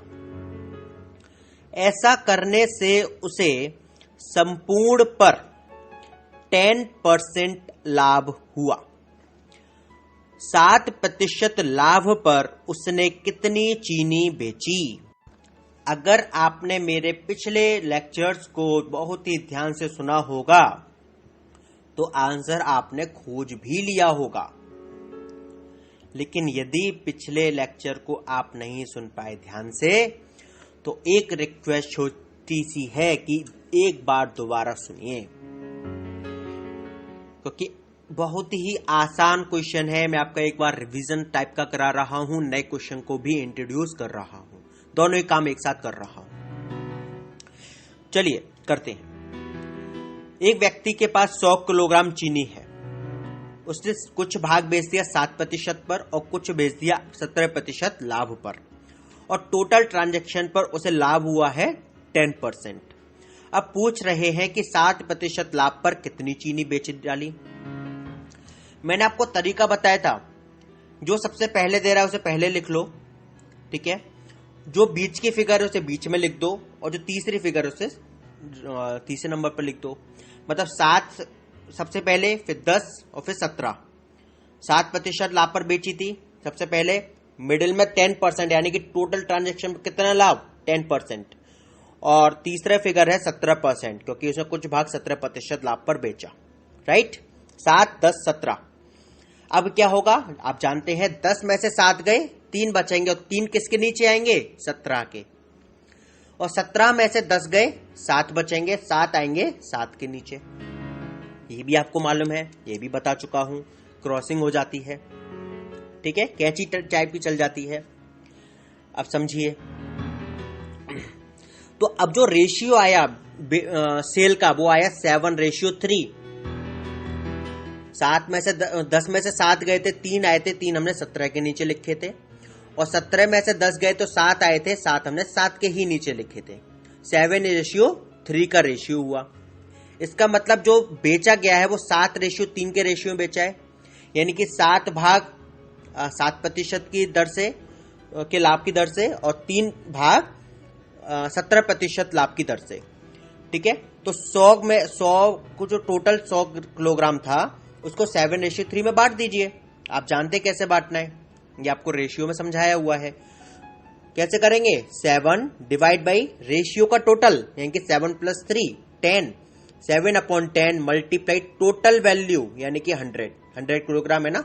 ऐसा करने से उसे संपूर्ण पर 10% लाभ हुआ। 7% लाभ पर उसने कितनी चीनी बेची? अगर आपने मेरे पिछले लेक्चर्स को बहुत ही ध्यान से सुना होगा तो आंसर आपने खोज भी लिया होगा, लेकिन यदि पिछले लेक्चर को आप नहीं सुन पाए ध्यान से तो एक रिक्वेस्ट छोटी सी है कि एक बार दोबारा सुनिए, क्योंकि बहुत ही आसान क्वेश्चन है। मैं आपका एक बार रिवीजन टाइप का करा रहा हूं, नए क्वेश्चन को भी इंट्रोड्यूस कर रहा हूं, दोनों ही काम एक साथ कर रहा हूं। चलिए करते हैं। एक व्यक्ति के पास 100 किलोग्राम चीनी है, उसने कुछ भाग बेच दिया 7% पर और कुछ बेच दिया 17% लाभ पर, और टोटल ट्रांजैक्शन पर उसे लाभ हुआ है 10%। अब पूछ रहे हैं कि 7% लाभ पर कितनी चीनी बेच डाली। मैंने आपको तरीका बताया था, जो सबसे पहले दे रहा है उसे पहले लिख लो, ठीक है, जो बीच की फिगर है उसे बीच में लिख दो, और जो तीसरी फिगर है उसे तीसरे नंबर पर लिख दो। मतलब 7 सबसे पहले, फिर 10 और फिर 17। 7% लाभ पर बेची थी सबसे पहले, मिडिल में 10% यानी कि टोटल ट्रांजैक्शन कितना लाभ 10%, और तीसरा फिगर है 17% क्योंकि उसने कुछ भाग 17% लाभ पर बेचा। राइट, 7, 10, 17। अब क्या होगा आप जानते हैं, 10 में से 7 गए, 3 बचेंगे, और 3 किसके नीचे आएंगे 17 के, और 17 में से 10 गए, 7 बचेंगे, 7 आएंगे 7 के नीचे। ये भी आपको मालूम है, ये भी बता चुका हूं, क्रॉसिंग हो जाती है। ठीक है, कैची टाइप की चल जाती है। अब समझिए, तो अब जो रेशियो आया सेल का वो आया 7:3। 7 में से 10 में से 7 गए थे, 3 आए थे, 3 हमने 17 के नीचे लिखे थे, और 17 में से 10 गए तो 7 आए थे, 7 हमने 7 के ही नीचे लिखे थे। 7:3 का रेशियो हुआ। इसका मतलब जो बेचा गया है वो 7:3 के रेशियो में बेचा है, यानी कि 7 भाग 7% की दर से के लाभ की दर से, और 3 भाग 17% लाभ की दर से। ठीक है, तो 100 को जो टोटल 100 किलोग्राम था उसको 7:3 में बांट दीजिए। आप जानते कैसे बांटना है, ये आपको रेशियो में समझाया हुआ है। कैसे करेंगे, 7 डिवाइड बाई रेशियो का टोटल, यानी कि 7 + 3 10, 7/10 मल्टीप्लाई टोटल वैल्यू यानी कि 100 किलोग्राम है ना,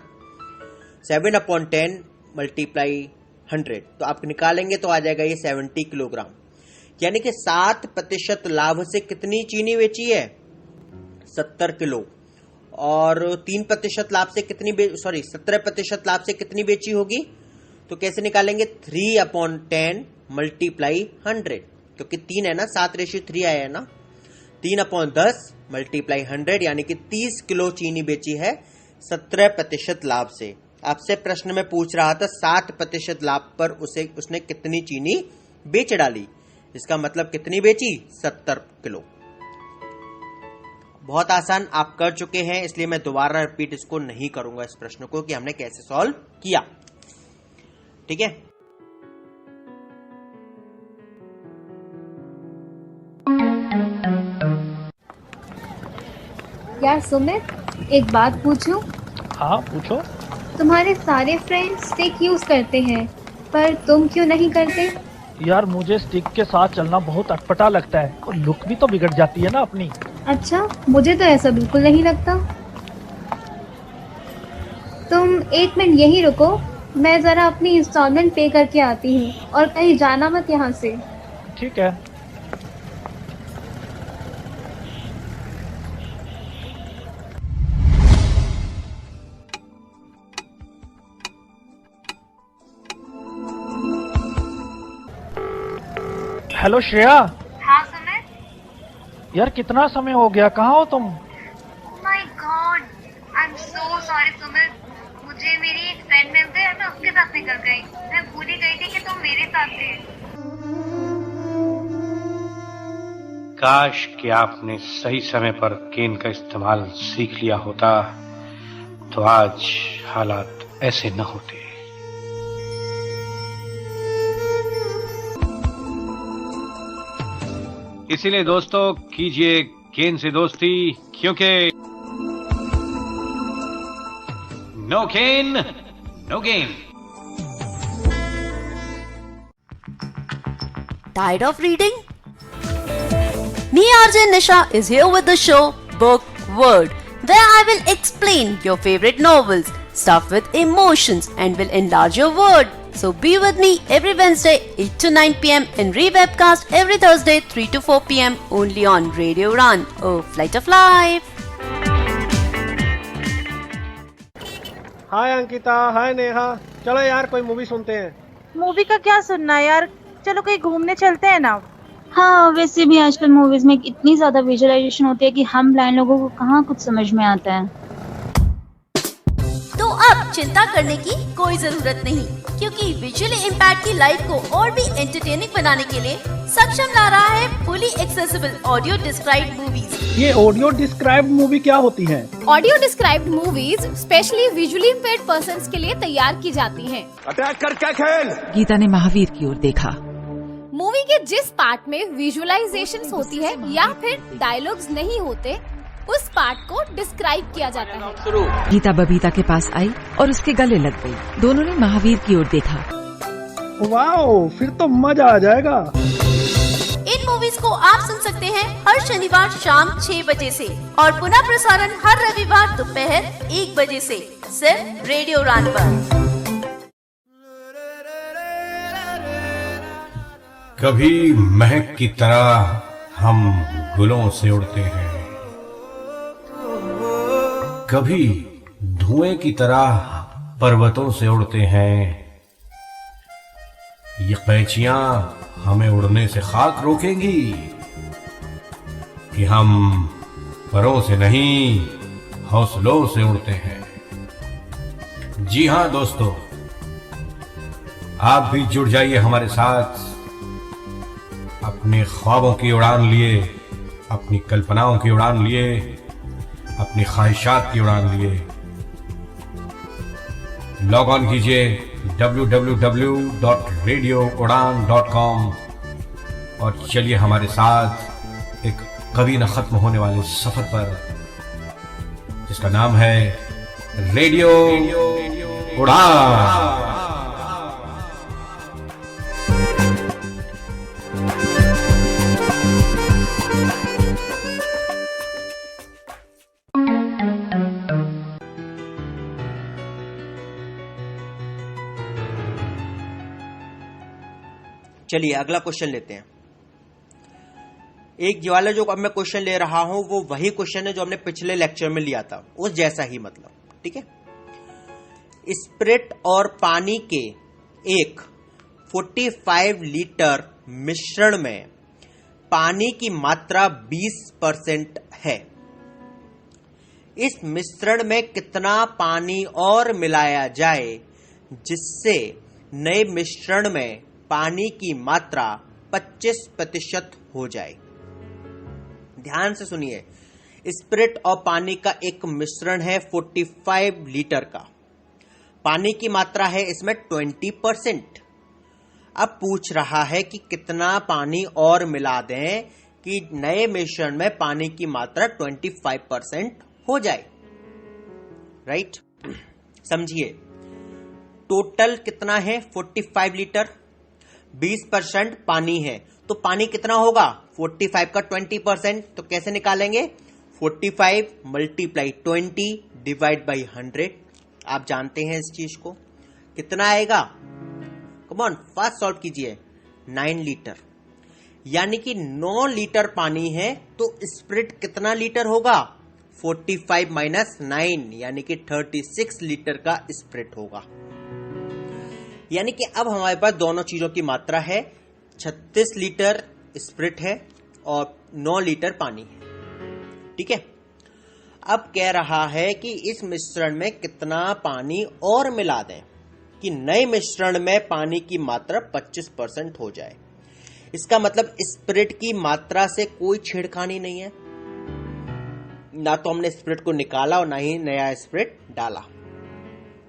7/10 मल्टीप्लाई 100, तो आप निकालेंगे तो आ जाएगा ये 70 किलोग्राम। यानी कि 7% लाभ से कितनी चीनी बेची है 70 किलो, और 3% लाभ से कितनी 17% लाभ से कितनी बेची होगी, तो कैसे निकालेंगे, 3/10 मल्टीप्लाई 100, क्योंकि 3 है ना, 7:3 आया है ना, 3/10 मल्टीप्लाई 100 यानी कि 30 किलो चीनी बेची है 17% लाभ से। आपसे प्रश्न में पूछ रहा था 7% लाभ पर उसने कितनी चीनी बेच डाली, इसका मतलब कितनी बेची 70 किलो। बहुत आसान आप कर चुके हैं, इसलिए मैं दोबारा रिपीट इसको नहीं करूंगा, इस प्रश्न को कि हमने कैसे सॉल्व किया। ठीक है, यार सुमित, एक बात पूछूं? हाँ पूछो। तुम्हारे सारे फ्रेंड्स स्टिक यूज करते हैं, पर तुम क्यों नहीं करते? यार मुझे स्टिक के साथ चलना बहुत अटपटा लगता है, और लुक भी तो बिगड़ जाती है ना अपनी। अच्छा, मुझे तो ऐसा बिल्कुल नहीं लगता। तुम 1 मिनट यहीं रुको, मैं जरा अपनी इंस्टॉलमेंट पे करके आती हूँ, और कहीं जाना मत यहाँ से। ठीक है। हेलो श्रेया। हाँ सुमित। यार कितना समय हो गया, कहाँ हो तुम? My God, I am so sorry Sumit. मुझे मेरी एक फ्रेंड मिल गई और मैं उसके साथ निकल गई। मैं भूल ही गई थी कि तुम मेरे साथ थे। काश कि आपने सही समय पर केन का इस्तेमाल सीख लिया होता तो आज हालात ऐसे न होते। इसीलिए दोस्तों कीजिए केन से दोस्ती, क्योंकि no can no gain. Tired of reading? Me, RJ Nisha, is here with the show Book World, where I will explain your favorite novels, stuff with emotions, and will enlarge your world. So be with me every Wednesday 8 to 9 p.m. and re-webcast every Thursday 3 to 4 p.m. only on Radio Run, oh Flight of Life. हाय अंकिता, हाय नेहा, चलो यार कोई मूवी सुनते हैं। मूवी का क्या सुनना है यार, चलो कहीं घूमने चलते हैं ना। हाँ, वैसे भी आजकल मूवीज में इतनी ज्यादा विजुअलाइजेशन होती है कि हम ब्लाइंड लोगों को कहाँ कुछ समझ में आता है। तो अब चिंता करने की कोई जरूरत नहीं, क्योंकि विजुअली इम्पैक्ट की लाइफ को और भी एंटरटेनिंग बनाने के लिए सक्षम ला रहा है fully accessible audio described movies. ये ऑडियो डिस्क्राइब्ड मूवी क्या होती है? Audio described movies specially visually impaired persons के लिए तैयार की जाती हैं। अटैक करके खेल। गीता ने महावीर की ओर देखा। मूवी के जिस पार्ट में विजुअलाइजेशंस होती है या फिर डायलॉग्स नहीं होते, उस पार्ट को डिस्क्राइब किया जाता है। गीता बबीता के पास आई और उसके गले लग गई। दोनों ने महावीर की ओर देखा। वाओ, फिर तो मजा आ जाएगा। इन मूवीज को आप सुन सकते हैं हर शनिवार शाम 6 बजे से और पुनः प्रसारण हर रविवार दोपहर 1 बजे से सिर्फ रेडियो रन पर। कभी महक की तरह हम गुलों से उड़ते हैं, कभी धुएं की तरह पर्वतों से उड़ते हैं। ये कैचियां हमें उड़ने से खाक रोकेंगी कि हम परों से नहीं हौसलों से उड़ते हैं। जी हां दोस्तों, आप भी जुड़ जाइए हमारे साथ। अपने ख्वाबों की उड़ान लिए, अपनी कल्पनाओं की उड़ान लिए, अपनी ख्वाहिशात की उड़ान लिए। लॉग ऑन कीजिए www.radioudan.com और चलिए हमारे साथ एक कभी न खत्म होने वाले सफर पर, जिसका नाम है रेडियो उड़ान। चलिए अगला क्वेश्चन लेते हैं। एक वाला जो अब मैं क्वेश्चन ले रहा हूं वो वही क्वेश्चन है जो हमने पिछले लेक्चर में लिया था, उस जैसा ही मतलब, ठीक है। स्पिरिट और पानी के एक 45 लीटर मिश्रण में पानी की मात्रा 20% है। इस मिश्रण में कितना पानी और मिलाया जाए जिससे नए मिश्रण में पानी की मात्रा 25% हो जाए। ध्यान से सुनिए, स्पिरिट और पानी का एक मिश्रण है 45 लीटर का, पानी की मात्रा है इसमें 20%। अब पूछ रहा है कि कितना पानी और मिला दें कि नए मिश्रण में पानी की मात्रा 25% हो जाए, राइट। समझिए, टोटल कितना है 45 लीटर, 20% पानी है, तो पानी कितना होगा 45 का 20%, तो कैसे निकालेंगे 45 मल्टीप्लाई 20 डिवाइड बाई 100। आप जानते हैं इस चीज को, कितना आएगा, कम ऑन फास्ट सॉल्व कीजिए, 9 लीटर। यानी कि 9 लीटर पानी है तो स्पिरिट कितना लीटर होगा 45 माइनस 9 यानी कि 36 लीटर का स्पिरिट होगा। यानी कि अब हमारे पास दोनों चीजों की मात्रा है 36 लीटर स्प्रिट है और 9 लीटर पानी है। ठीक है, अब कह रहा है कि इस मिश्रण में कितना पानी और मिला दें कि नए मिश्रण में पानी की मात्रा 25% हो जाए। इसका मतलब स्प्रिट की मात्रा से कोई छेड़खानी नहीं है, ना तो हमने स्प्रिट को निकाला और ना ही नया स्प्रिट डाला।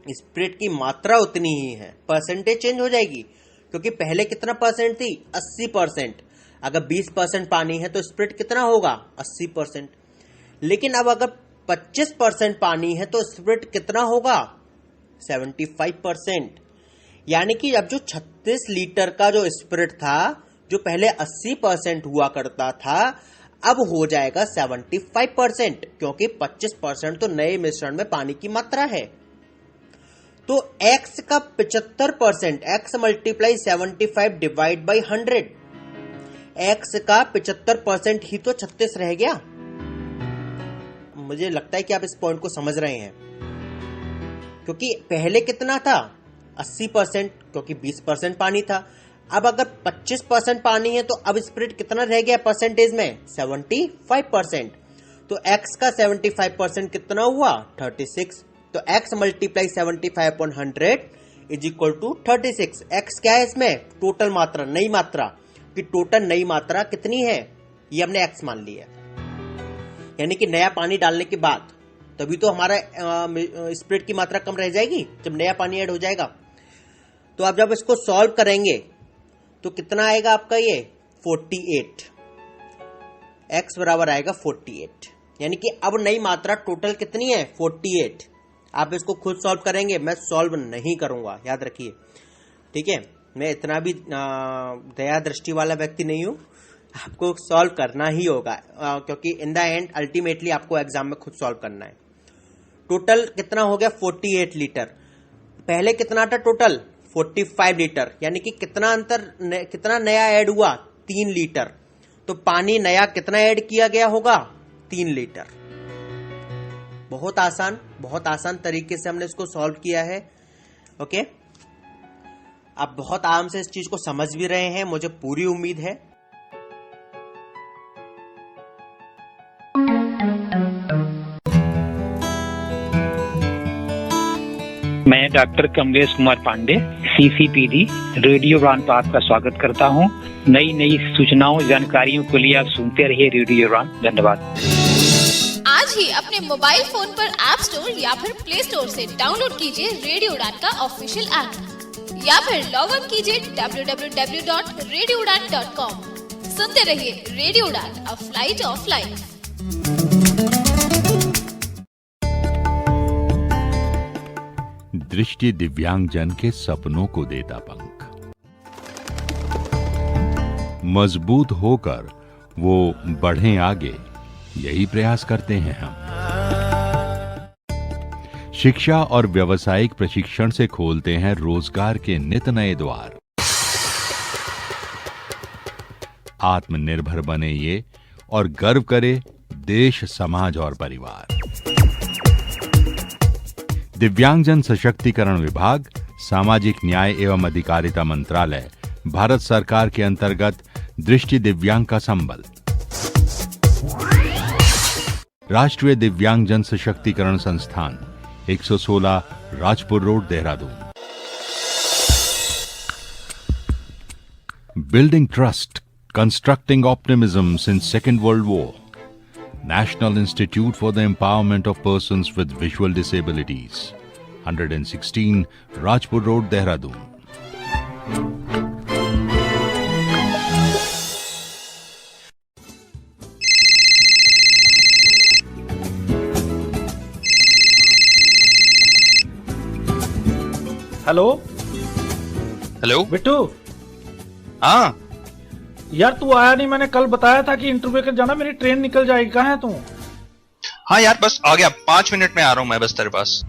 स्प्रिट की मात्रा उतनी ही है, परसेंटेज चेंज हो जाएगी क्योंकि पहले कितना परसेंट थी, 80%। अगर 20% पानी है तो स्प्रिट कितना होगा, 80%। लेकिन अब अगर 25% पानी है तो स्प्रिट कितना होगा, 75%। यानी कि अब जो 36 लीटर का जो स्प्रिट था, जो पहले 80% हुआ करता था, अब हो जाएगा 75%, क्योंकि 25% तो नए मिश्रण में पानी की मात्रा है। तो x का 75%, x multiply 75 divide by 100, x का 75% ही तो 36 रह गया। मुझे लगता है कि आप इस पॉइंट को समझ रहे हैं, क्योंकि पहले कितना था, 80%, क्योंकि 20% पानी था। अब अगर 25% पानी है तो अब स्प्रिट कितना रह गया परसेंटेज में, 75%। तो x का 75% कितना हुआ, 36। तो x multiply 75/100 is equal to 36। x क्या है इसमें, टोटल मात्रा, नई मात्रा, कि टोटल नई मात्रा कितनी है, ये हमने x मान ली है। यानी कि नया पानी डालने के बाद तभी तो हमारा स्प्रिट की मात्रा कम रह जाएगी, जब नया पानी ऐड हो जाएगा। तो अब जब इसको सॉल्व करेंगे तो कितना आएगा आपका, ये 48। x बराबर आएगा 48, यानी कि अब नई मात्रा टोटल कितनी है, 48। आप इसको खुद सॉल्व करेंगे, मैं सॉल्व नहीं करूंगा, याद रखिए। ठीक है, मैं इतना भी दया दृष्टि वाला व्यक्ति नहीं हूं, आपको सॉल्व करना ही होगा, क्योंकि इन द एंड अल्टीमेटली आपको एग्जाम में खुद सॉल्व करना है। टोटल कितना हो गया, 48 लीटर। पहले कितना था टोटल, 45 लीटर। यानी कि कितना नया ऐड हुआ, 3 लीटर। तो पानी नया कितना ऐड किया गया होगा, 3 लीटर। बहुत आसान तरीके से हमने इसको सॉल्व किया है। ओके, आप बहुत आराम से इस चीज को समझ भी रहे हैं, मुझे पूरी उम्मीद है। मैं doctor Kamlesh Kumar Pandey, CCPD radio Udaan पर आपका स्वागत करता हूं। नई सूचनाओं जानकारियों के लिए आप सुनते रहिए रेडियो उड़ान। धन्यवाद। आज ही अपने मोबाइल फोन पर ऐप स्टोर या फिर प्ले स्टोर से डाउनलोड कीजिए रेडियो उड़ान का ऑफिशियल ऐप, या फिर लॉग इन कीजिए www.radioudan.com। सुनते रहिए रेडियो उड़ान, अ फ्लाइट ऑफ लाइफ। दृष्टि दिव्यांगजन के सपनों को देता पंख, मजबूत होकर वो बढ़ें आगे, यही प्रयास करते हैं हम। शिक्षा और व्यावसायिक प्रशिक्षण से खोलते हैं रोजगार के नित नए द्वार। आत्मनिर्भर बने ये और गर्व करे देश, समाज और परिवार। दिव्यांगजन सशक्तिकरण विभाग, सामाजिक न्याय एवं अधिकारिता मंत्रालय, भारत सरकार के अंतर्गत दृष्टि दिव्यांग का संबल। राष्ट्रीय दिव्यांगजन सशक्तिकरण संस्थान, 116 Rajpur road, Dehradun. Building trust, constructing optimism since second world war. National Institute for the Empowerment of Persons with Visual Disabilities, 116 Rajpur Road, Dehradun. Hello hello Bittu. हाँ यार तू आया नहीं, मैंने कल बताया था कि इंटरव्यू के जाना, मेरी ट्रेन निकल जाएगी। कहाँ है तू? हाँ यार बस आ गया, 5 मिनट में आ रहा हूँ मैं बस तेरे पास।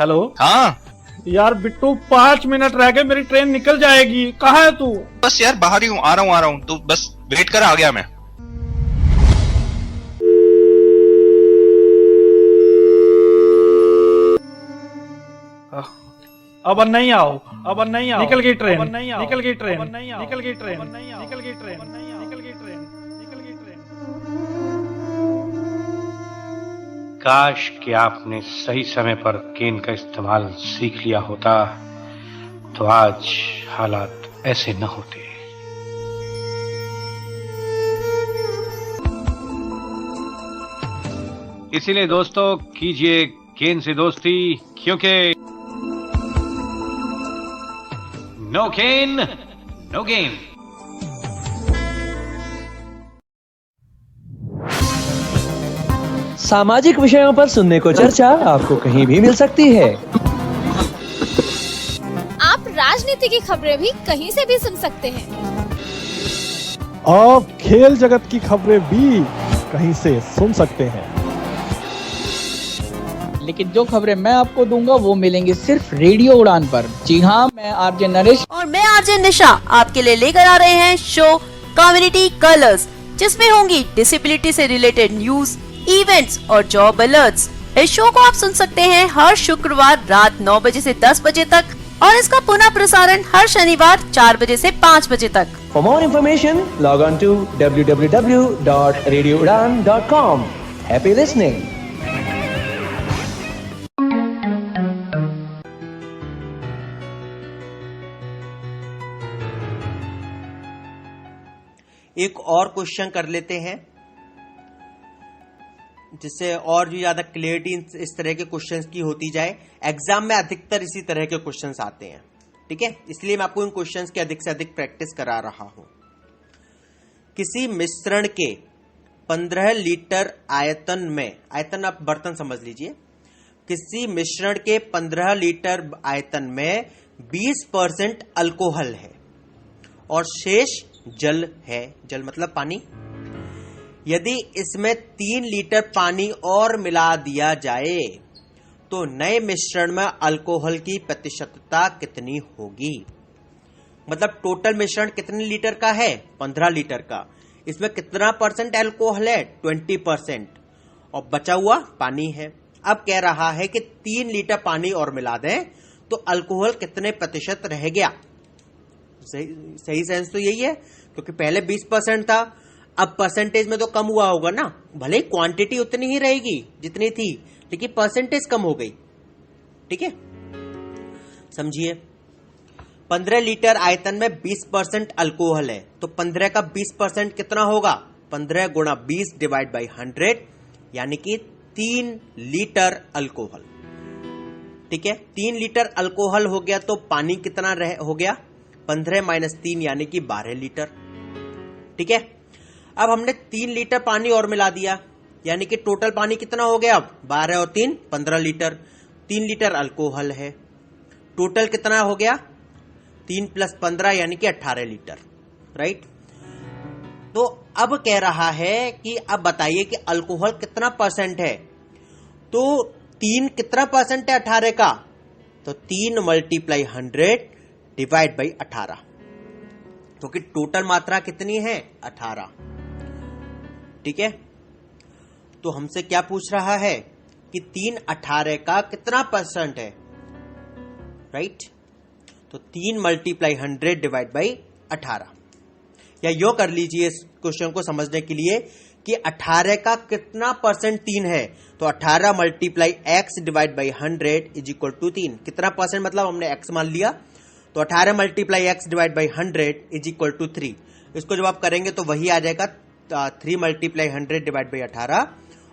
हेलो हाँ यार बिट्टू, 5 मिनट रह गए, मेरी ट्रेन निकल जाएगी। कहाँ है तू? बस यार बाहर ही हूँ, आ रहा हूँ, तो बस वेट कर, आ गया मैं। अब नहीं आओ, अब नहीं आओ, निकल गई ट्रेन, निकल गई ट्रेन, निकल गई ट्रेन, निकल गई ट्रेन, निकल गई ट्रेन, निकल गई ट्रेन। काश कि आपने सही समय पर गेंद का इस्तेमाल सीख लिया होता तो आज हालात ऐसे न होते। इसीलिए दोस्तों कीजिए गेंद से दोस्ती, क्योंकि नो गेन नो गेम। सामाजिक विषयों पर सुनने को चर्चा आपको कहीं भी मिल सकती है। आप राजनीति की खबरें भी कहीं से भी सुन सकते हैं। आप खेल जगत की खबरें भी कहीं से सुन सकते हैं। लेकिन जो खबरें मैं आपको दूंगा वो मिलेंगी सिर्फ रेडियो उड़ान पर। जी हाँ, मैं आरजे नरेश और मैं आरजे निशा आपके लिए लेकर आ रहे हैं शो कम्युनिटी कलर्स, जिसमें होंगी डिसेबिलिटी से रिलेटेड न्यूज, इवेंट्स और जॉब अलर्ट्स। इस शो को आप सुन सकते हैं हर शुक्रवार रात 9 बजे से 10 बजे तक और इसका पुनः प्रसारण हर शनिवार 4 बजे से 5 बजे तक। For more information, log on to www.radioudan.com. Happy listening. एक और क्वेश्चन कर लेते हैं जिससे और भी ज्यादा क्लियरिटी इस तरह के क्वेश्चंस की होती जाए। एग्जाम में अधिकतर इसी तरह के क्वेश्चंस आते हैं, ठीक है, इसलिए मैं आपको इन क्वेश्चंस की अधिक से अधिक प्रैक्टिस करा रहा हूं। किसी मिश्रण के 15 लीटर आयतन में, आयतन आप बर्तन समझ लीजिए, किसी मिश्रण के 15 लीटर आयतन में 20% अल्कोहल है और शेष जल है। जल मतलब पानी। यदि इसमें 3 लीटर पानी और मिला दिया जाए तो नए मिश्रण में अल्कोहल की प्रतिशतता कितनी होगी? मतलब टोटल मिश्रण कितने लीटर का है? 15 लीटर का। इसमें कितना परसेंट अल्कोहल है? 20%, और बचा हुआ पानी है। अब कह रहा है कि 3 लीटर पानी और मिला दें तो अल्कोहल कितने प्रतिशत रह गया? सही सेंस तो यही है, क्योंकि पहले 20% था, अब परसेंटेज में तो कम हुआ होगा ना। भले क्वांटिटी उतनी ही रहेगी जितनी थी, लेकिन परसेंटेज कम हो गई। ठीक है, समझिए। 15 लीटर आयतन में 20% अल्कोहल है, तो 15 का 20% कितना होगा? 15 गुणा 20 डिवाइड बाई 100, यानी कि 3 लीटर अल्कोहल। ठीक है, 3 लीटर अल्कोहल हो गया तो पानी कितना हो गया? 15 माइनस 3 यानी कि 12 लीटर। ठीक है, अब हमने 3 लीटर पानी और मिला दिया, यानी कि टोटल पानी कितना हो गया? अब 12 और 3 15 लीटर। 3 लीटर अल्कोहल है, टोटल कितना हो गया? 3 + 15 यानी कि 18 लीटर। राइट। तो अब कह रहा है कि अब बताइए कि अल्कोहल कितना परसेंट है? तो 3 कितना परसेंट है 18 का? तो 3 × 100 डिवाइड बाई 18, क्योंकि टोटल मात्रा कितनी है? 18। ठीक है, तो हमसे क्या पूछ रहा है कि 3 18 का कितना परसेंट है? राइट। तो 3 × 100 डिवाइड बाई 18, या यो कर लीजिए इस क्वेश्चन को समझने के लिए कि 18 का कितना परसेंट 3 है, तो 18 × x divide by 100 is equal to 3। कितना परसेंट मतलब हमने x मान लिया, तो 18 × x divide by 100 is equal to 3। इसको जब आप करेंगे तो वही आ जाएगा 3 × 100 डिवाइड बाई 18,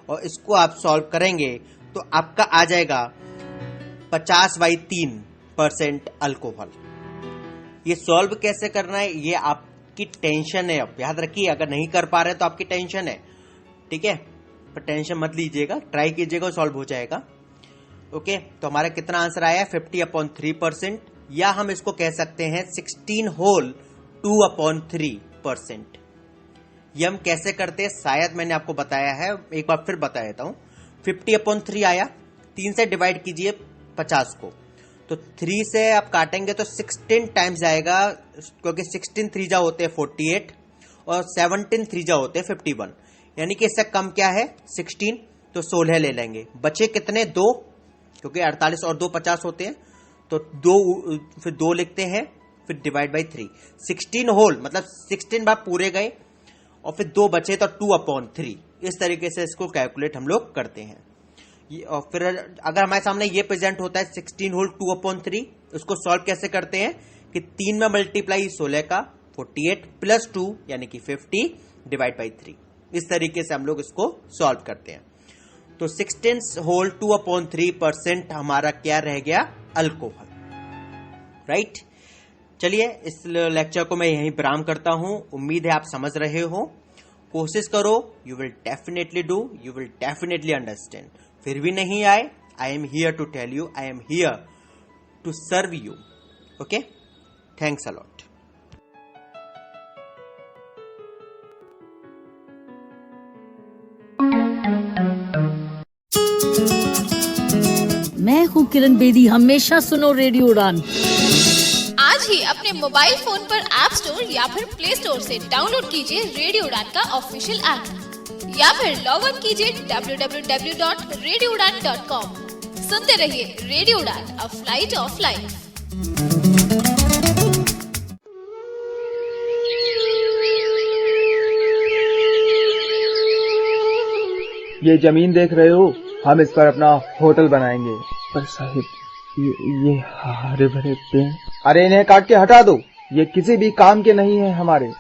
और इसको आप सॉल्व करेंगे तो आपका आ जाएगा 50/3% अल्कोहल। ये सॉल्व कैसे करना है ये आपकी टेंशन है। अब याद रखिए, अगर नहीं कर पा रहे तो आपकी टेंशन है। ठीक है, पर टेंशन मत लीजिएगा, ट्राई कीजिएगा, सॉल्व हो जाएगा। ओके, तो हमारा कितना आंसर आया? 50/3%, या हम इसको कह सकते हैं 16 होल 2/3%। ये हम कैसे करते हैं शायद मैंने आपको बताया है, एक बार फिर बता देता हूं। 50/3 आया, 3 से डिवाइड कीजिए 50 को, तो 3 से आप काटेंगे तो 16 टाइम्स आएगा, क्योंकि 16 3 होते हैं 48 और 17 3 होते हैं 51, यानी कि इससे कम क्या है? 16, तो 16 ले लेंगे। बचे कितने? 2, क्योंकि 48 और 2 50 होते हैं, तो फिर 2 लिखते हैं, फिर डिवाइड बाई 3। 16 होल मतलब 16 बार पूरे गए और फिर 2 बचे तो 2/3। इस तरीके से इसको कैलकुलेट हम लोग करते हैं। और फिर अगर हमारे सामने ये प्रेजेंट होता है 16 होल 2/3, उसको सॉल्व कैसे करते हैं कि 3 में मल्टीप्लाई 16 का 48 प्लस 2 यानी कि 50 डिवाइड बाई 3। इस तरीके से हम लोग इसको सॉल्व करते हैं। तो 16 होल 2/3% हमारा क्या रह गया, अल्कोहल, राइट। चलिए इस लेक्चर को मैं यहीं विराम करता हूं। उम्मीद है आप समझ रहे हो। कोशिश करो, you will definitely do, you will definitely understand. फिर भी नहीं आए, I am here to tell you, I am here to serve you. Okay, thanks a lot. मैं हूँ किरण बेदी, हमेशा सुनो रेडियो उड़ान। आज ही अपने मोबाइल फोन पर ऐप स्टोर या फिर प्ले स्टोर से डाउनलोड कीजिए रेडियो उड़ान का ऑफिशियल ऐप, या फिर लॉग इन कीजिए www.radioudan.com। सुनते रहिए रेडियो उड़ान, अ फ्लाइट ऑफ लाइफ। ये जमीन देख रहे हो, हम इस पर अपना होटल बनाएंगे। पर साहिब ये हरे भरे पेड़, अरे इन्हें काट के हटा दो, ये किसी भी काम के नहीं है हमारे।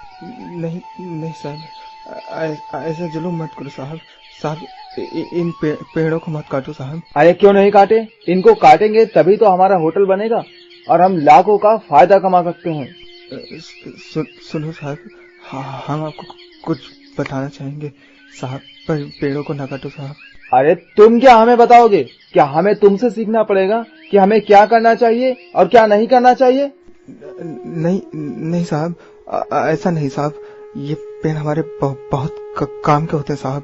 नहीं साहब, ऐसा जुल्म मत करो साहब। इन पेड़ों को मत काटो साहब। अरे क्यों नहीं काटे, इनको काटेंगे तभी तो हमारा होटल बनेगा और हम लाखों का फायदा कमा सकते हैं। सुनो साहब, हम आपको कुछ बताना चाहेंगे साहब, पर पेड़ों को न काटो साहब। अरे तुम क्या हमें बताओगे? क्या हमें तुमसे सीखना पड़ेगा कि हमें क्या करना चाहिए और क्या नहीं करना चाहिए? नहीं साहब, ऐसा नहीं साहब, ये पेड़ हमारे बहुत काम के होते हैं साहब।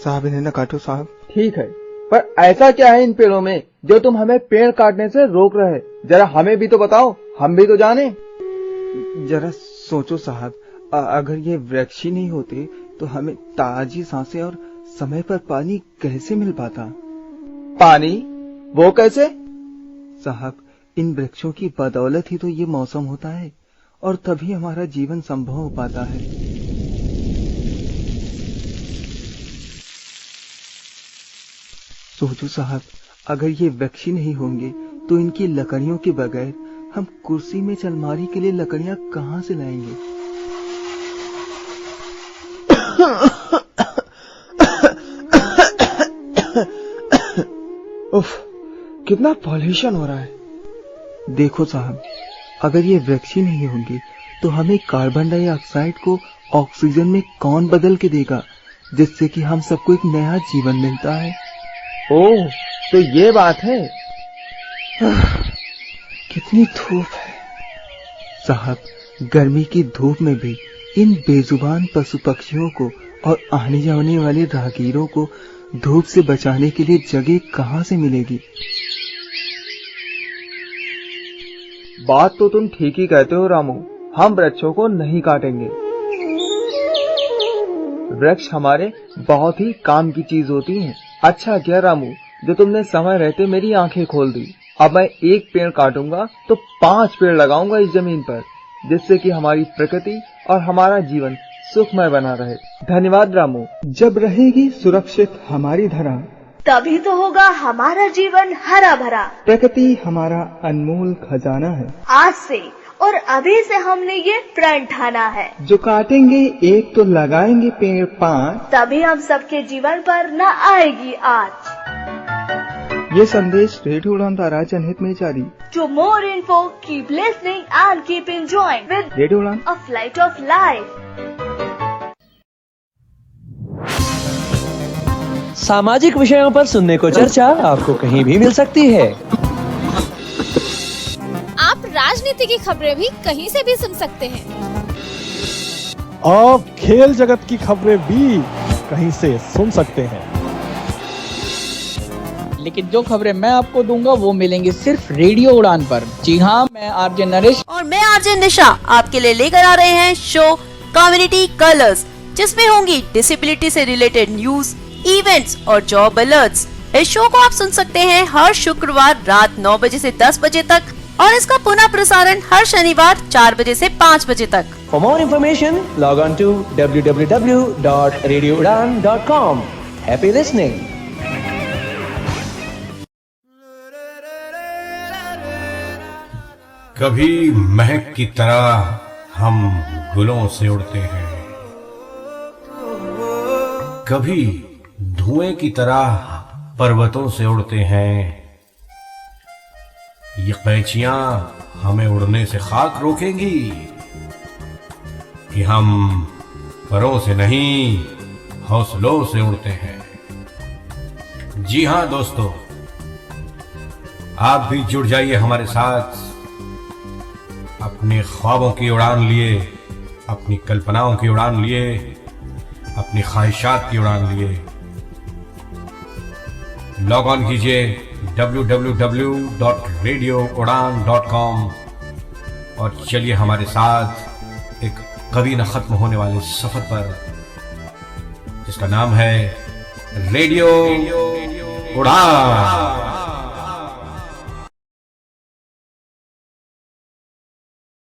साहब इन्हें न काटो साहब। ठीक है, पर ऐसा क्या है इन पेड़ों में जो तुम हमें पेड़ काटने से रोक रहे? जरा हमें भी तो बताओ, हम भी तो जाने। जरा सोचो साहब, अगर ये वृक्ष ही नहीं होते तो हमें ताजी सांसें और समय पर पानी कैसे मिल पाता? पानी? वो कैसे? साहब, इन वृक्षों की बदौलत ही तो ये मौसम होता है और तभी हमारा जीवन संभव हो पाता है। सोचो साहब, अगर ये वृक्ष ही नहीं होंगे तो इनकी लकड़ियों के बगैर हम कुर्सी में अलमारी के लिए लकड़ियां कहां से लाएंगे? उफ, कितना पॉल्यूशन हो रहा है। देखो साहब, अगर ये वृक्ष ही नहीं होंगे तो हमें कार्बन डाइऑक्साइड को ऑक्सीजन में कौन बदल के देगा, जिससे कि हम सबको एक नया जीवन मिलता है। ओह, तो ये बात है। कितनी धूप है साहब, गर्मी की धूप में भी इन बेजुबान पशु पक्षियों को और आने जाने वाले राहगीरों को धूप से बचाने के लिए जगह कहां से मिलेगी? बात तो तुम ठीक ही कहते हो रामू, हम वृक्षों को नहीं काटेंगे। वृक्ष हमारे बहुत ही काम की चीज होती हैं। अच्छा किया रामू जो तुमने समय रहते मेरी आंखें खोल दी। अब मैं एक पेड़ काटूंगा तो 5 पेड़ लगाऊंगा इस जमीन पर, जिससे कि हमारी प्रकृति और हमारा जीवन सुखमय बना रहे। धन्यवाद रामू। जब रहेगी सुरक्षित हमारी धरा, तभी तो होगा हमारा जीवन हरा भरा। प्रकृति हमारा अनमोल खजाना है। आज से और अभी से हमने ये प्रण ठाना है, जो काटेंगे एक तो लगाएंगे पेड़ 5, तभी हम सबके जीवन पर न आएगी आज। ये संदेश रेडियो उड़ान द्वारा जनहित में जारी। To more info, keep listening and keep enjoying with radio उड़ान, a flight of life. सामाजिक विषयों पर सुनने को चर्चा आपको कहीं भी मिल सकती है। आप राजनीति की खबरें भी कहीं से भी सुन सकते हैं। आप खेल जगत की खबरें भी कहीं से सुन सकते हैं। लेकिन जो खबरें मैं आपको दूंगा वो मिलेंगी सिर्फ रेडियो उड़ान पर। जी हाँ, मैं आरजे नरेश और मैं आरजे निशा आपके लिए लेकर आ रहे हैं शो कम्युनिटी कलर्स, जिसमें होंगी डिसेबिलिटी से रिलेटेड न्यूज, इवेंट्स और जॉब अलर्ट्स। इस शो को आप सुन सकते हैं हर शुक्रवार रात 9 बजे से 10 बजे तक और इसका पुनः प्रसारण हर शनिवार 4 बजे से 5 बजे तक। For more information, log on to www.radioudan.com. Happy listening. कभी महक की तरह हम गुलों से उड़ते हैं, कभी धुएं की तरह पर्वतों से उड़ते हैं। ये कैचियां हमें उड़ने से खाक रोकेंगी कि हम परों से नहीं हौसलों से उड़ते हैं। जी हां दोस्तों, आप भी जुड़ जाइए हमारे साथ अपने ख्वाबों की उड़ान लिए, अपनी कल्पनाओं की उड़ान लिए, अपनी ख्वाहिशात की उड़ान लिए। लॉग ऑन कीजिए www.radioudan.com और चलिए हमारे साथ एक कभी न खत्म होने वाले सफर पर, जिसका नाम है रेडियो उड़ान।